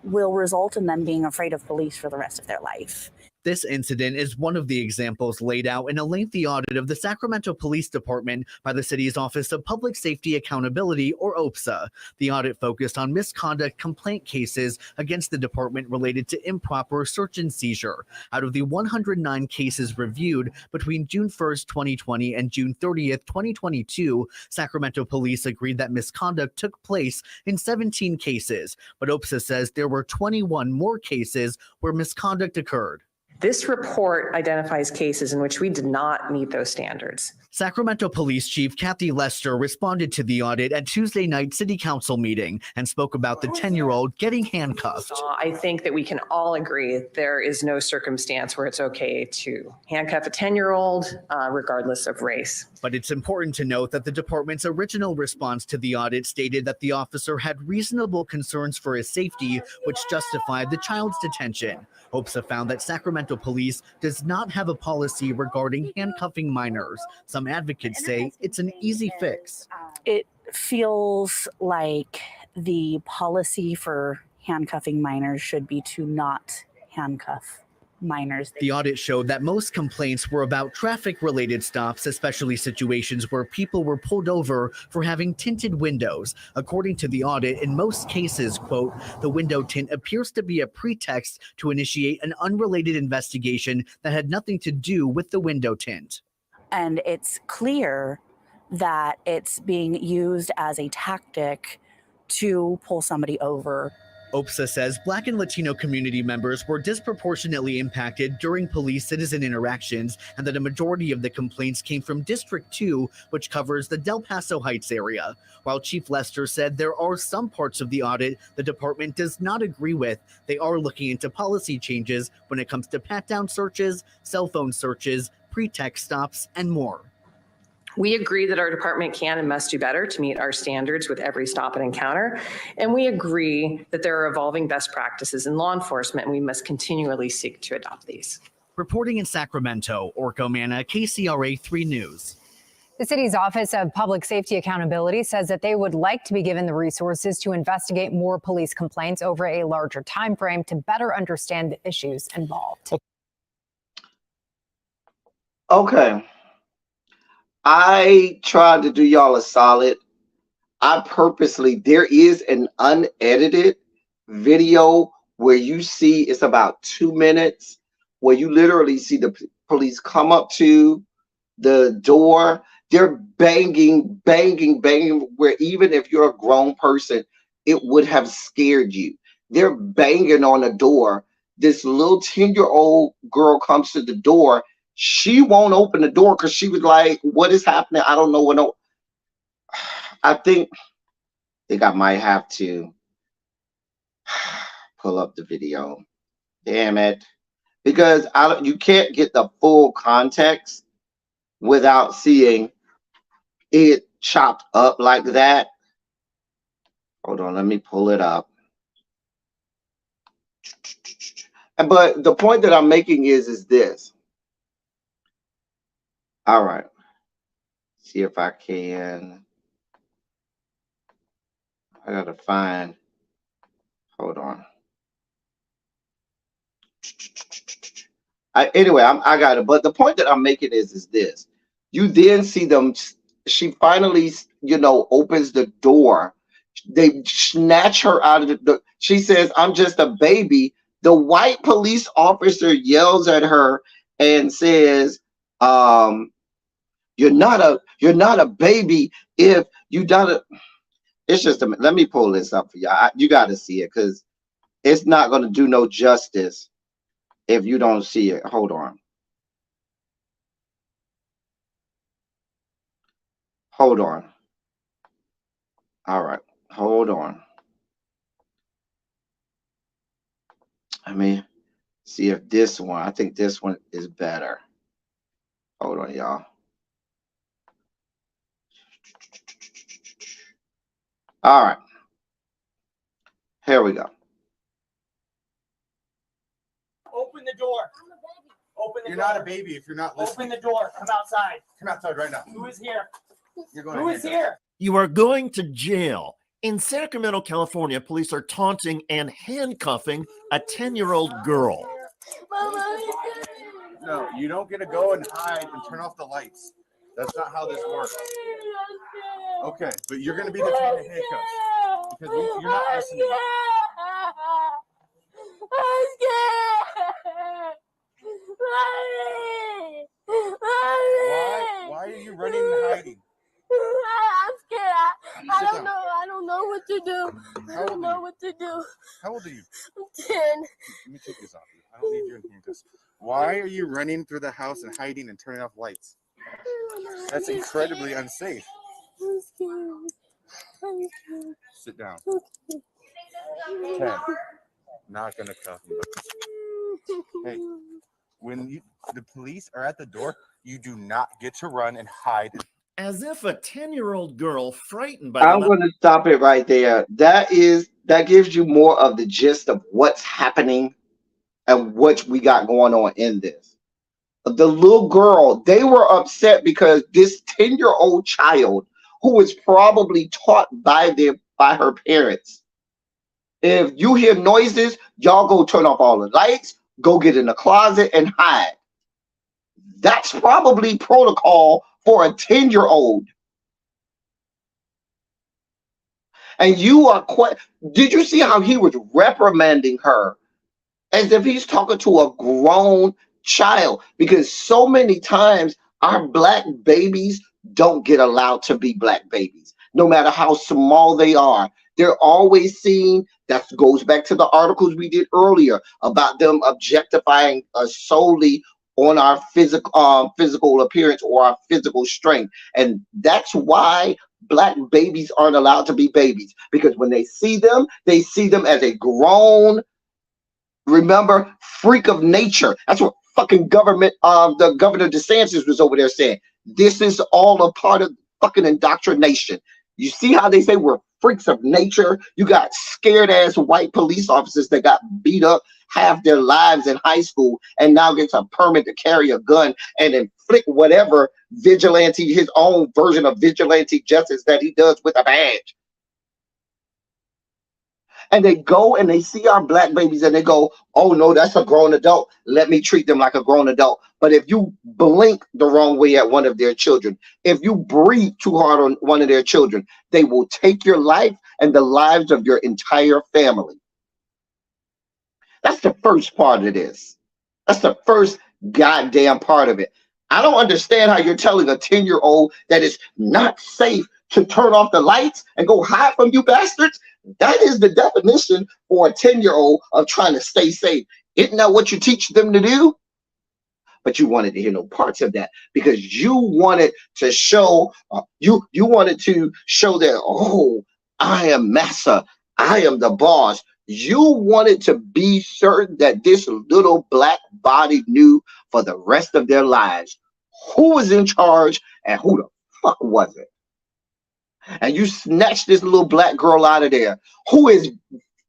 will result in them being afraid of police for the rest of their life. This incident is one of the examples laid out in a lengthy audit of the Sacramento Police Department by the city's Office of Public Safety Accountability, or OPSA. The audit focused on misconduct complaint cases against the department related to improper search and seizure. Out of the 109 cases reviewed between June 1st, 2020 and June 30th, 2022, Sacramento police agreed that misconduct took place in 17 cases, but OPSA says there were 21 more cases where misconduct occurred. This report identifies cases in which we did not meet those standards. Sacramento Police Chief Kathy Lester responded to the audit at Tuesday night city council meeting and spoke about the 10-year-old getting handcuffed. I think that we can all agree there is no circumstance where it's okay to handcuff a 10-year-old regardless of race. But it's important to note that the department's original response to the audit stated that the officer had reasonable concerns for his safety, which justified the child's detention. OPSA found that Sacramento Police does not have a policy regarding handcuffing minors. Some advocates say it's an easy fix. It feels like the policy for handcuffing minors should be to not handcuff minors. The audit showed that most complaints were about traffic-related stops, especially situations where people were pulled over for having tinted windows. According to the audit, in most cases, quote, the window tint appears to be a pretext to initiate an unrelated investigation that had nothing to do with the window tint. And it's clear that it's being used as a tactic to pull somebody over. OPSA says Black and Latino community members were disproportionately impacted during police-citizen interactions, and that a majority of the complaints came from District 2, which covers the Del Paso Heights area. While Chief Lester said there are some parts of the audit the department does not agree with, they are looking into policy changes when it comes to pat-down searches, cell phone searches, pretext stops, and more. We agree that our department can and must do better to meet our standards with every stop and encounter. And we agree that there are evolving best practices in law enforcement, and we must continually seek to adopt these. Reporting in Sacramento, Orko Manna, KCRA 3 News. The city's Office of Public Safety Accountability says that they would like to be given the resources to investigate more police complaints over a larger time frame to better understand the issues involved. Okay. I tried to do y'all a solid. I purposely, there is an unedited video where you see, it's about 2 minutes, where you literally see the police come up to the door. They're banging, where even if you're a grown person, it would have scared you. They're banging on the door. This little 10-year-old girl comes to the door. She won't open the door because she was like, what is happening? I don't know what. No. I think I might have to pull up the video. Damn it. Because you can't get the full context without seeing it chopped up like that. Hold on, let me pull it up. But the point that I'm making is this. All right. See if I can. I gotta find. Hold on. I got it. But the point that I'm making is this. You then see them. She finally, opens the door. They snatch her out of the. She says, "I'm just a baby." The white police officer yells at her and says, "You're not a baby if you don't." It's just let me pull this up for you. You got to see it because it's not going to do no justice if you don't see it. Hold on. Hold on. All right. Hold on. Let me see if this one, I think this one is better. Hold on, y'all. All right. Here we go. Open the door. Open the You're door. not a baby if you're not listening. Open the door. Come outside. Come outside right now. Who is here? You're going Who is here? You are going to jail. In Sacramento, California, police are taunting and handcuffing a 10-year-old girl. No, you don't get to go and hide and turn off the lights. That's not how this works. Okay, but you're going to be detained in handcuffs because you're not listening. I'm scared. Why are you running and hiding? I'm scared. I don't know what to do. I don't know what to do. How old are you? I'm 10. Let me take this off you. I don't need you in handcuffs. Why are you running through the house and hiding and turning off lights? That's incredibly unsafe. I'm scared. I'm scared. Sit down. Okay. 10. Not gonna cuff you. Hey, when the police are at the door, you do not get to run and hide. As if a 10-year-old girl frightened by I'm going to stop it right there. That gives you more of the gist of what's happening and what we got going on in this. The little girl, they were upset because this 10-year-old child who was probably taught by her parents. If you hear noises, y'all go turn off all the lights, go get in the closet and hide. That's probably protocol for a 10-year-old. And you are did you see how he was reprimanding her as if he's talking to a grown child? Because so many times our black babies don't get allowed to be black babies, no matter how small they are. They're always seen. That goes back to the articles we did earlier about them objectifying us solely on our physical appearance or our physical strength. And that's why black babies aren't allowed to be babies, because when they see them as a grown, remember, freak of nature. That's what fucking the Governor DeSantis was over there saying. This is all a part of fucking indoctrination. You see how they say we're freaks of nature? You got scared ass white police officers that got beat up half their lives in high school and now gets a permit to carry a gun and inflict whatever vigilante, his own version of vigilante justice that he does with a badge. And they go and they see our black babies and they go, oh no, that's a grown adult. Let me treat them like a grown adult. But if you blink the wrong way at one of their children, if you breathe too hard on one of their children, they will take your life and the lives of your entire family. That's the first part of this. That's the first goddamn part of it. I don't understand how you're telling a 10-year-old that it's not safe to turn off the lights and go hide from you bastards. That is the definition for a 10-year-old of trying to stay safe. Isn't that what you teach them to do? But you wanted to hear no parts of that because you wanted to show you wanted to show that, oh, I am massa, I am the boss. You wanted to be certain that this little black body knew for the rest of their lives who was in charge and who the fuck was it. And you snatch this little black girl out of there who is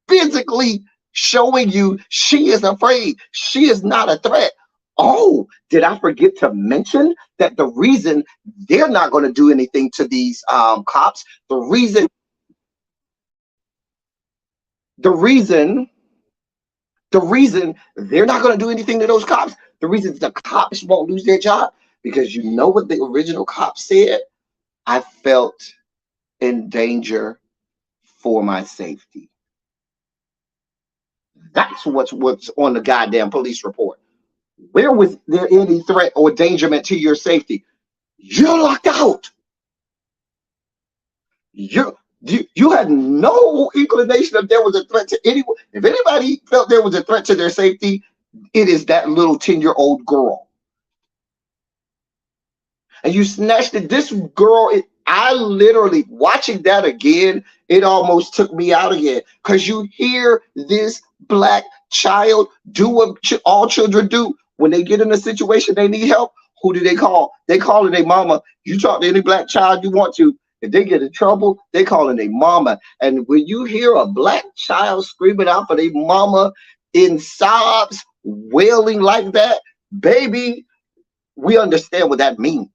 physically showing you she is afraid. She is not a threat. Oh, did I forget to mention that the reason they're not going to do anything to these cops, the reason they're not going to do anything to those cops, the reason the cops won't lose their job, because you know what the original cops said? I felt in danger for my safety. That's what's on the goddamn police report. Where was there any threat or endangerment to your safety? You're locked out. You had no inclination if there was a threat to anyone. If anybody felt there was a threat to their safety, it is that little 10-year-old girl. And you snatched it. This girl, I literally, watching that again, it almost took me out again. Because you hear this black child do what all children do. When they get in a situation they need help, who do they call? They calling their mama. You talk to any black child you want to. If they get in trouble, they calling their mama. And when you hear a black child screaming out for their mama in sobs, wailing like that, baby, we understand what that means.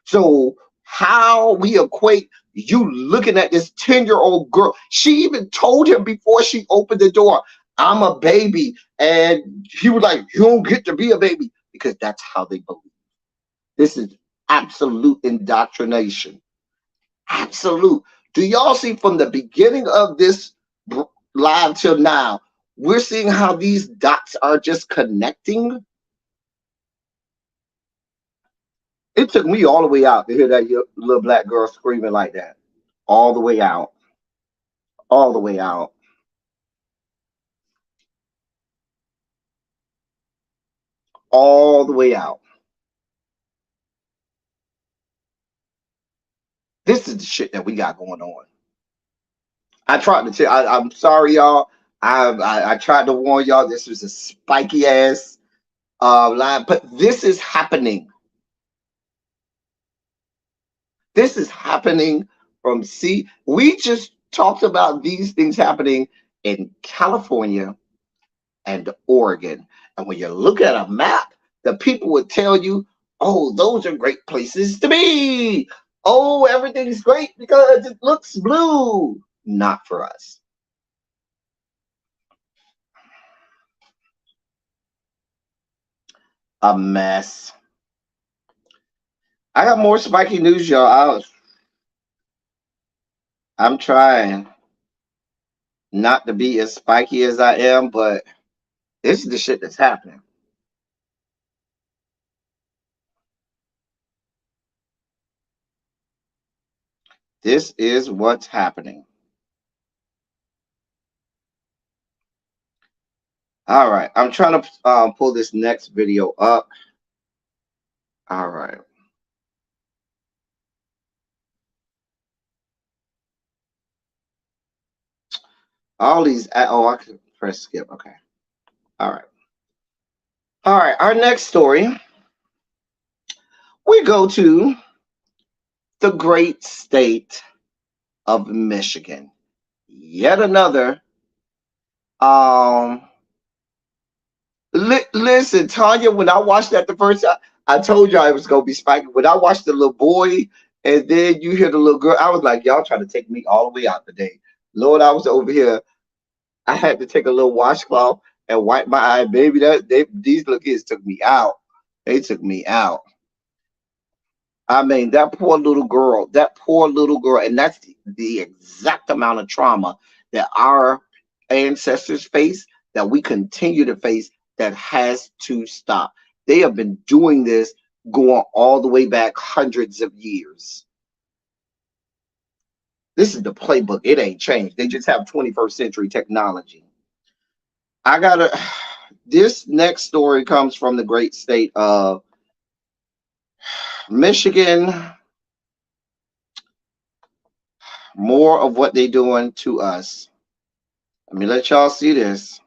So how we equate you looking at this 10-year-old girl. She even told him before she opened the door, I'm a baby. And he was like, you don't get to be a baby, because that's how they believe. This is absolute indoctrination. Absolute. Do y'all see from the beginning of this live till now, we're seeing how these dots are just connecting? It took me all the way out to hear that little black girl screaming like that. All the way out. All the way out. All the way out. This is the shit that we got going on. I tried to tell. I'm sorry, y'all. I tried to warn y'all. This was a spiky ass line, but this is happening. This is happening from we just talked about these things happening in California and Oregon. And when you look at a map, the people would tell you, oh, those are great places to be. Oh, everything's great because it looks blue. Not for us. A mess. I got more spiky news, y'all. I'm trying not to be as spiky as I am, but this is the shit that's happening. This is what's happening. All right, I'm trying to pull this next video up. All right. All these, I can press skip. Okay. All right. All right, our next story, we go to the great state of Michigan. Yet another. Listen, Tanya, when I watched that the first time, I told y'all it was gonna be spiky. When I watched the little boy and then you hear the little girl, I was like, y'all trying to take me all the way out today. Lord, I was over here. I had to take a little washcloth and wipe my eye, baby. These little kids took me out. They took me out. I mean, that poor little girl, and that's the exact amount of trauma that our ancestors face, that we continue to face, that has to stop. They have been doing this going all the way back hundreds of years. This is the playbook. It ain't changed. They just have 21st century technology. This next story comes from the great state of Michigan. More of what they're doing to us. Let me let y'all see this.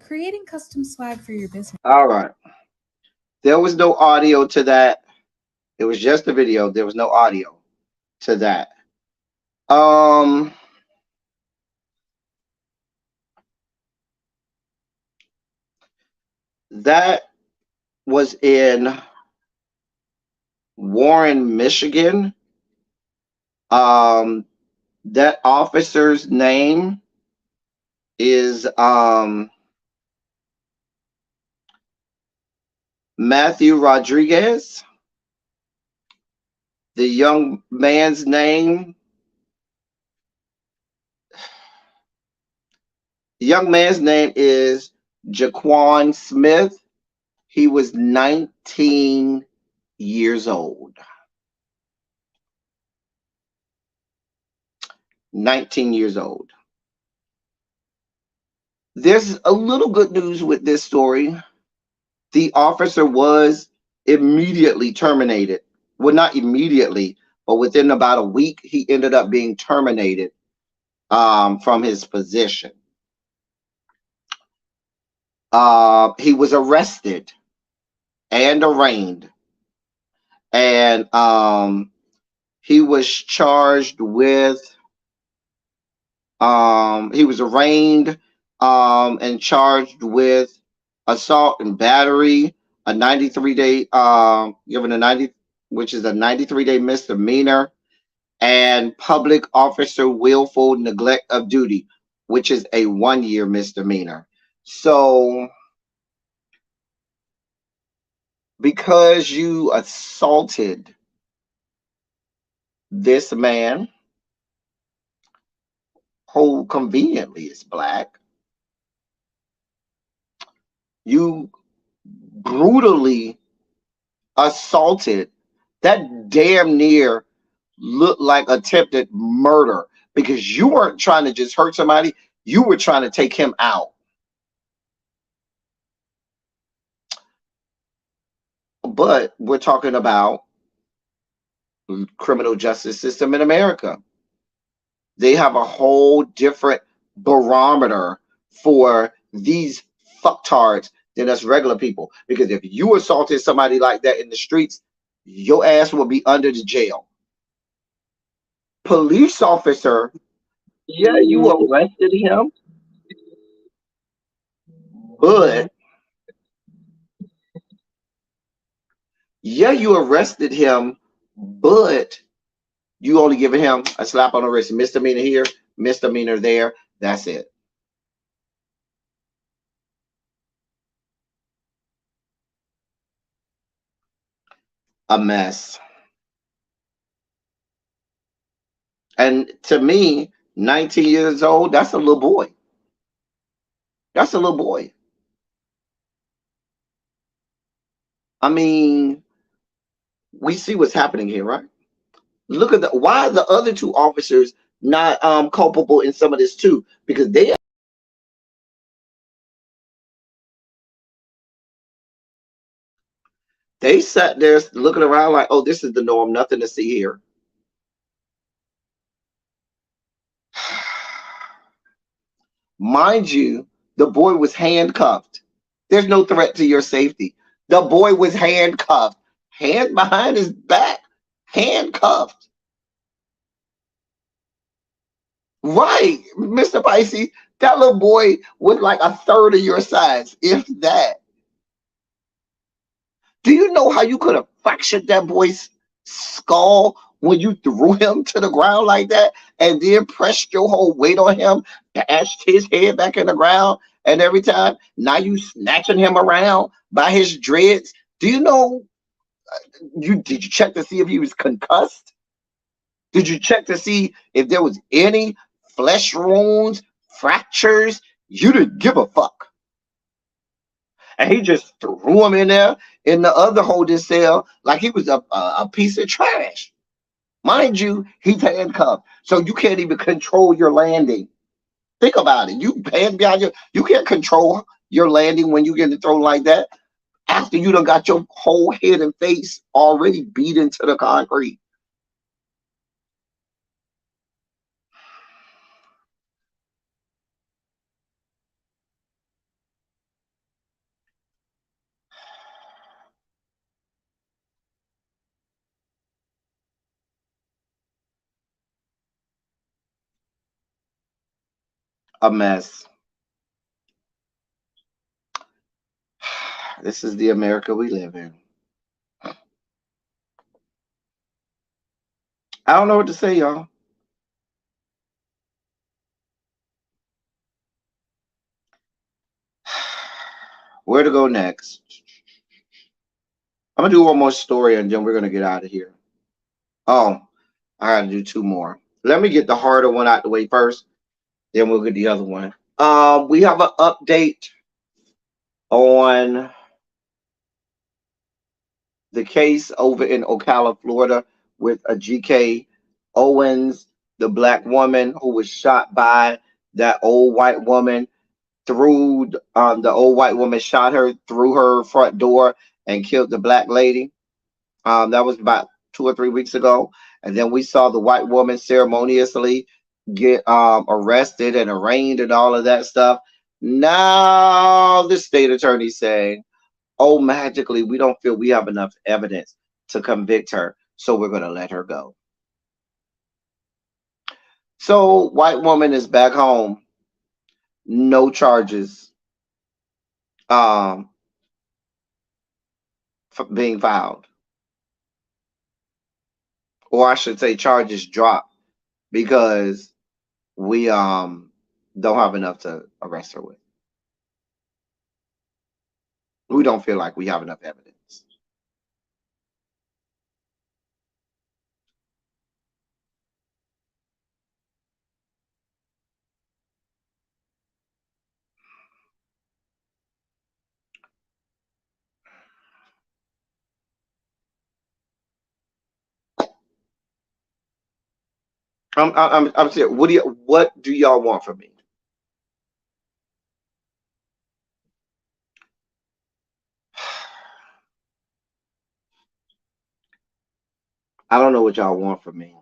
creating custom swag for your business. All right. There was no audio to that. It was just a video. There was no audio to that. That was in Warren, Michigan. That officer's name is Matthew Rodriguez. The young man's name is Jaquan Smith. He was 19 years old. 19 years old. There's a little good news with this story. The officer was immediately terminated. Well, not immediately, but within about a week, he ended up being terminated from his position. He was arrested and arraigned, and he was charged with he was arraigned and charged with assault and battery, a 93-day which is a 93-day misdemeanor, and public officer willful neglect of duty, which is a 1-year misdemeanor. So because you assaulted this man, who conveniently is black, you brutally assaulted, that damn near looked like attempted murder, because you weren't trying to just hurt somebody, you were trying to take him out. But we're talking about criminal justice system in America. They have a whole different barometer for these fucktards than us regular people. Because if you assaulted somebody like that in the streets, your ass will be under the jail. Police officer, yeah, you arrested him, but you only giving him a slap on the wrist, misdemeanor here, misdemeanor there. That's it. A mess. And to me, 19 years old, that's a little boy. That's a little boy. I mean, we see what's happening here, right? Look at why are the other two officers not culpable in some of this too? Because they sat there looking around like, oh, this is the norm, nothing to see here. Mind you, the boy was handcuffed. There's no threat to your safety. The boy was handcuffed, hands behind his back, handcuffed. Right, Mr. Pisces, that little boy was like a third of your size, if that. Do you know how you could have fractured that boy's skull when you threw him to the ground like that, and then pressed your whole weight on him, dashed his head back in the ground, and every time now you snatching him around by his dreads? Do you know? Did you check to see if he was concussed? Did you check to see if there was any flesh wounds, fractures? You didn't give a fuck. And he just threw him in there in the other holding cell like he was a piece of trash. Mind you, he's handcuffed, so you can't even control your landing. Think about it. You hand behind you can't control your landing when you get thrown like that after you done got your whole head and face already beat into the concrete. A mess. This is the America we live in. I don't know what to say, y'all. Where to go next? I'm gonna do one more story and then we're gonna get out of here. Oh, I gotta do two more. Let me get the harder one out the way first, then we'll get the other one. We have an update on the case over in Ocala, Florida, with a GK Owens, the black woman who was shot by that old white woman through the old white woman shot her through her front door and killed the black lady. That was about 2 or 3 weeks ago. And then we saw the white woman ceremoniously get arrested and arraigned and all of that stuff. Now the state attorney saying, oh, magically, we don't feel we have enough evidence to convict her, so we're going to let her go. So white woman is back home, no charges for being filed. Or I should say charges dropped because we don't have enough to arrest her with. We don't feel like we have enough evidence. I'm serious. What do y'all want from me? I don't know what y'all want from me.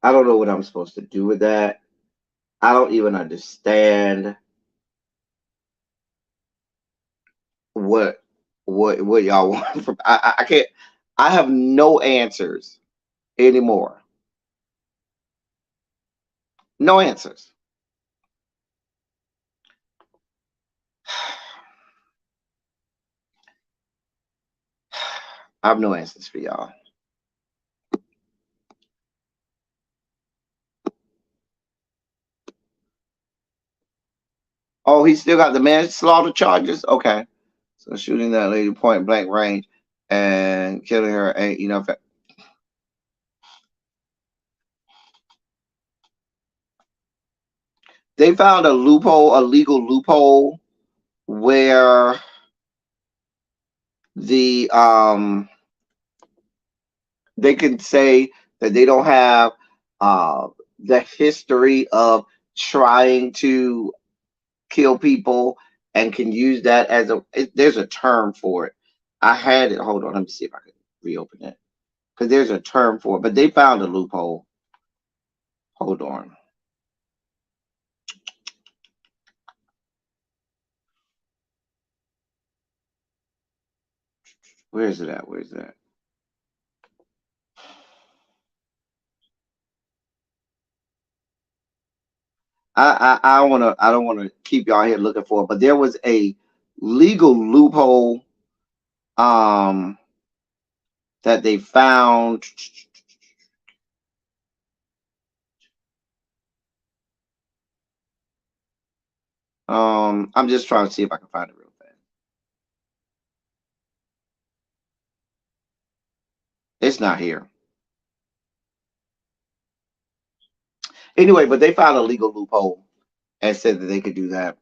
I don't know what I'm supposed to do with that. I don't even understand what y'all want from. I can't. I have no answers anymore. No answers. I have no answers for y'all. Oh, he still got the manslaughter charges? Okay. So shooting that lady point blank range and killing her ain't enough. They found a loophole, a legal loophole, where the they can say that they don't have the history of trying to kill people and can use that as there's a term for it. I had it. Hold on, let me see if I can reopen it because there's a term for it. But they found a loophole. Hold on. Where is it at? Where is it at? I don't wanna keep y'all here looking for it, but there was a legal loophole that they found. I'm just trying to see if I can find it real fast. It's not here. Anyway, but they found a legal loophole and said that they could do that.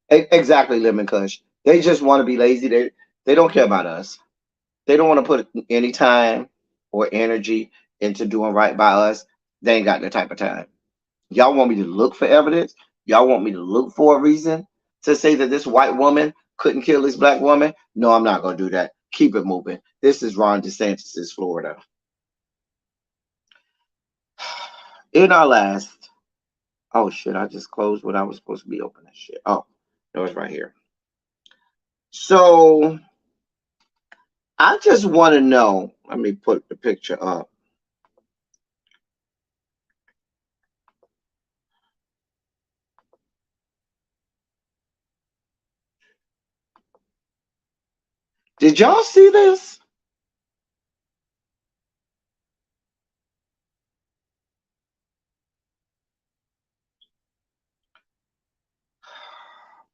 Exactly, Lemon Kush. They just want to be lazy. They don't care about us. They don't want to put any time or energy into doing right by us. They ain't got that type of time. Y'all want me to look for evidence? Y'all want me to look for a reason to say that this white woman couldn't kill this black woman? No, I'm not going to do that. Keep it moving. This is Ron DeSantis' Florida. In our last, oh shit, I just closed what I was supposed to be opening. Shit. Oh, no, it's right here. So I just want to know. Let me put the picture up. Did y'all see this?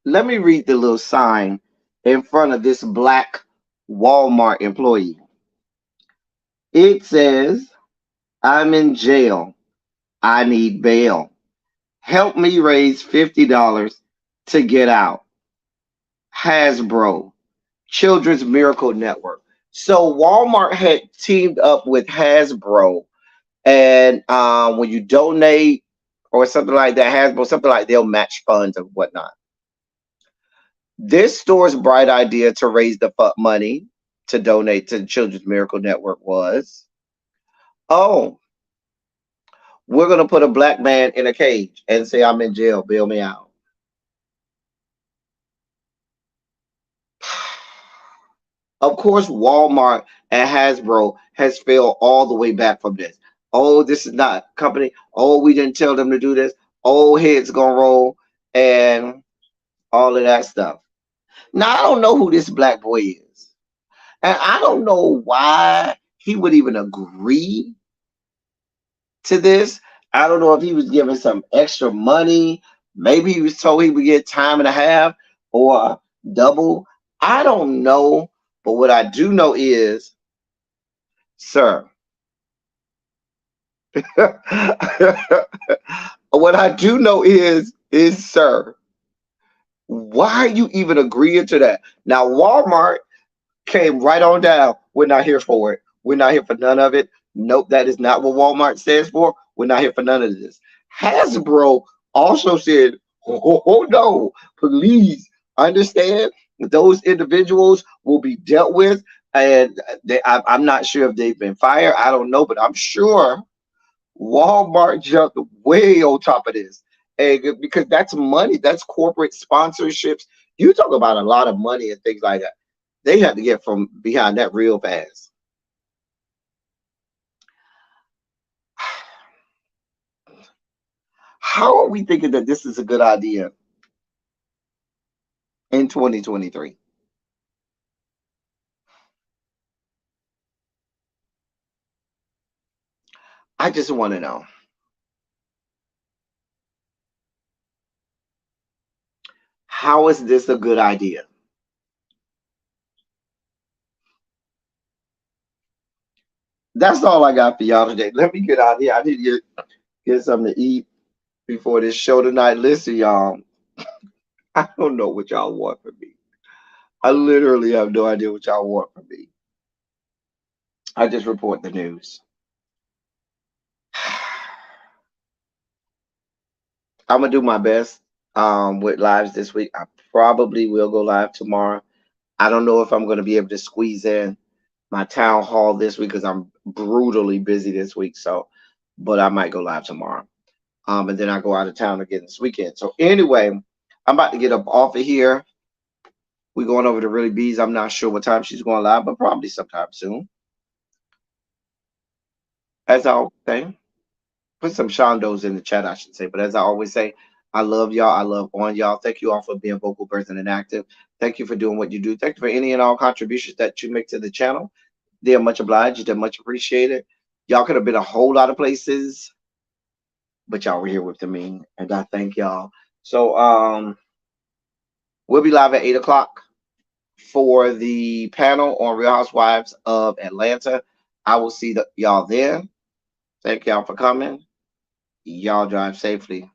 Let me read the little sign in front of this black Walmart employee. It says, I'm in jail. I need bail. Help me raise $50 to get out. Hasbro, Children's Miracle Network. So Walmart had teamed up with Hasbro, and when you donate or something like that, Hasbro, something like they'll match funds and whatnot. This store's bright idea to raise the money to donate to the Children's Miracle Network was, oh, we're going to put a black man in a cage and say, I'm in jail, bail me out. Of course, Walmart and Hasbro has failed all the way back from this. Oh, this is not company. Oh, we didn't tell them to do this. Oh, heads gonna roll and all of that stuff. Now, I don't know who this black boy is. And I don't know why he would even agree to this. I don't know if he was given some extra money. Maybe he was told he would get time and a half or double. I don't know. But what I do know is, sir, what I do know is, sir, why are you even agreeing to that? Now, Walmart came right on down. We're not here for it. We're not here for none of it. Nope, that is not what Walmart stands for. We're not here for none of this. Hasbro also said, oh no, please understand those individuals will be dealt with. And I'm not sure if they've been fired. I don't know, but I'm sure Walmart jumped way on top of this. And because that's money, that's corporate sponsorships. You talk about a lot of money and things like that. They have to get from behind that real fast. How are we thinking that this is a good idea in 2023? I just want to know. How is this a good idea? That's all I got for y'all today. Let me get out here. I need to get something to eat before this show tonight. Listen, y'all, I don't know what y'all want from me. I literally have no idea what y'all want from me. I just report the news. I'm gonna do my best with lives this week. I probably will go live tomorrow. I don't know if I'm gonna be able to squeeze in my town hall this week because I'm brutally busy this week. So, but I might go live tomorrow. And then I go out of town again this weekend. So anyway, I'm about to get up off of here. We're going over to Really Bees. I'm not sure what time she's going live, but probably sometime soon. As I always say, put some Shondos in the chat, I should say. But as I always say, I love y'all. I love on y'all. Thank you all for being vocal, present, and active. Thank you for doing what you do. Thank you for any and all contributions that you make to the channel. They are much obliged. They're much appreciated. Y'all could have been a whole lot of places, but y'all were here with me, and I thank y'all. So we'll be live at 8 o'clock for the panel on Real Housewives of Atlanta. I will see y'all there. Thank y'all for coming. Y'all drive safely.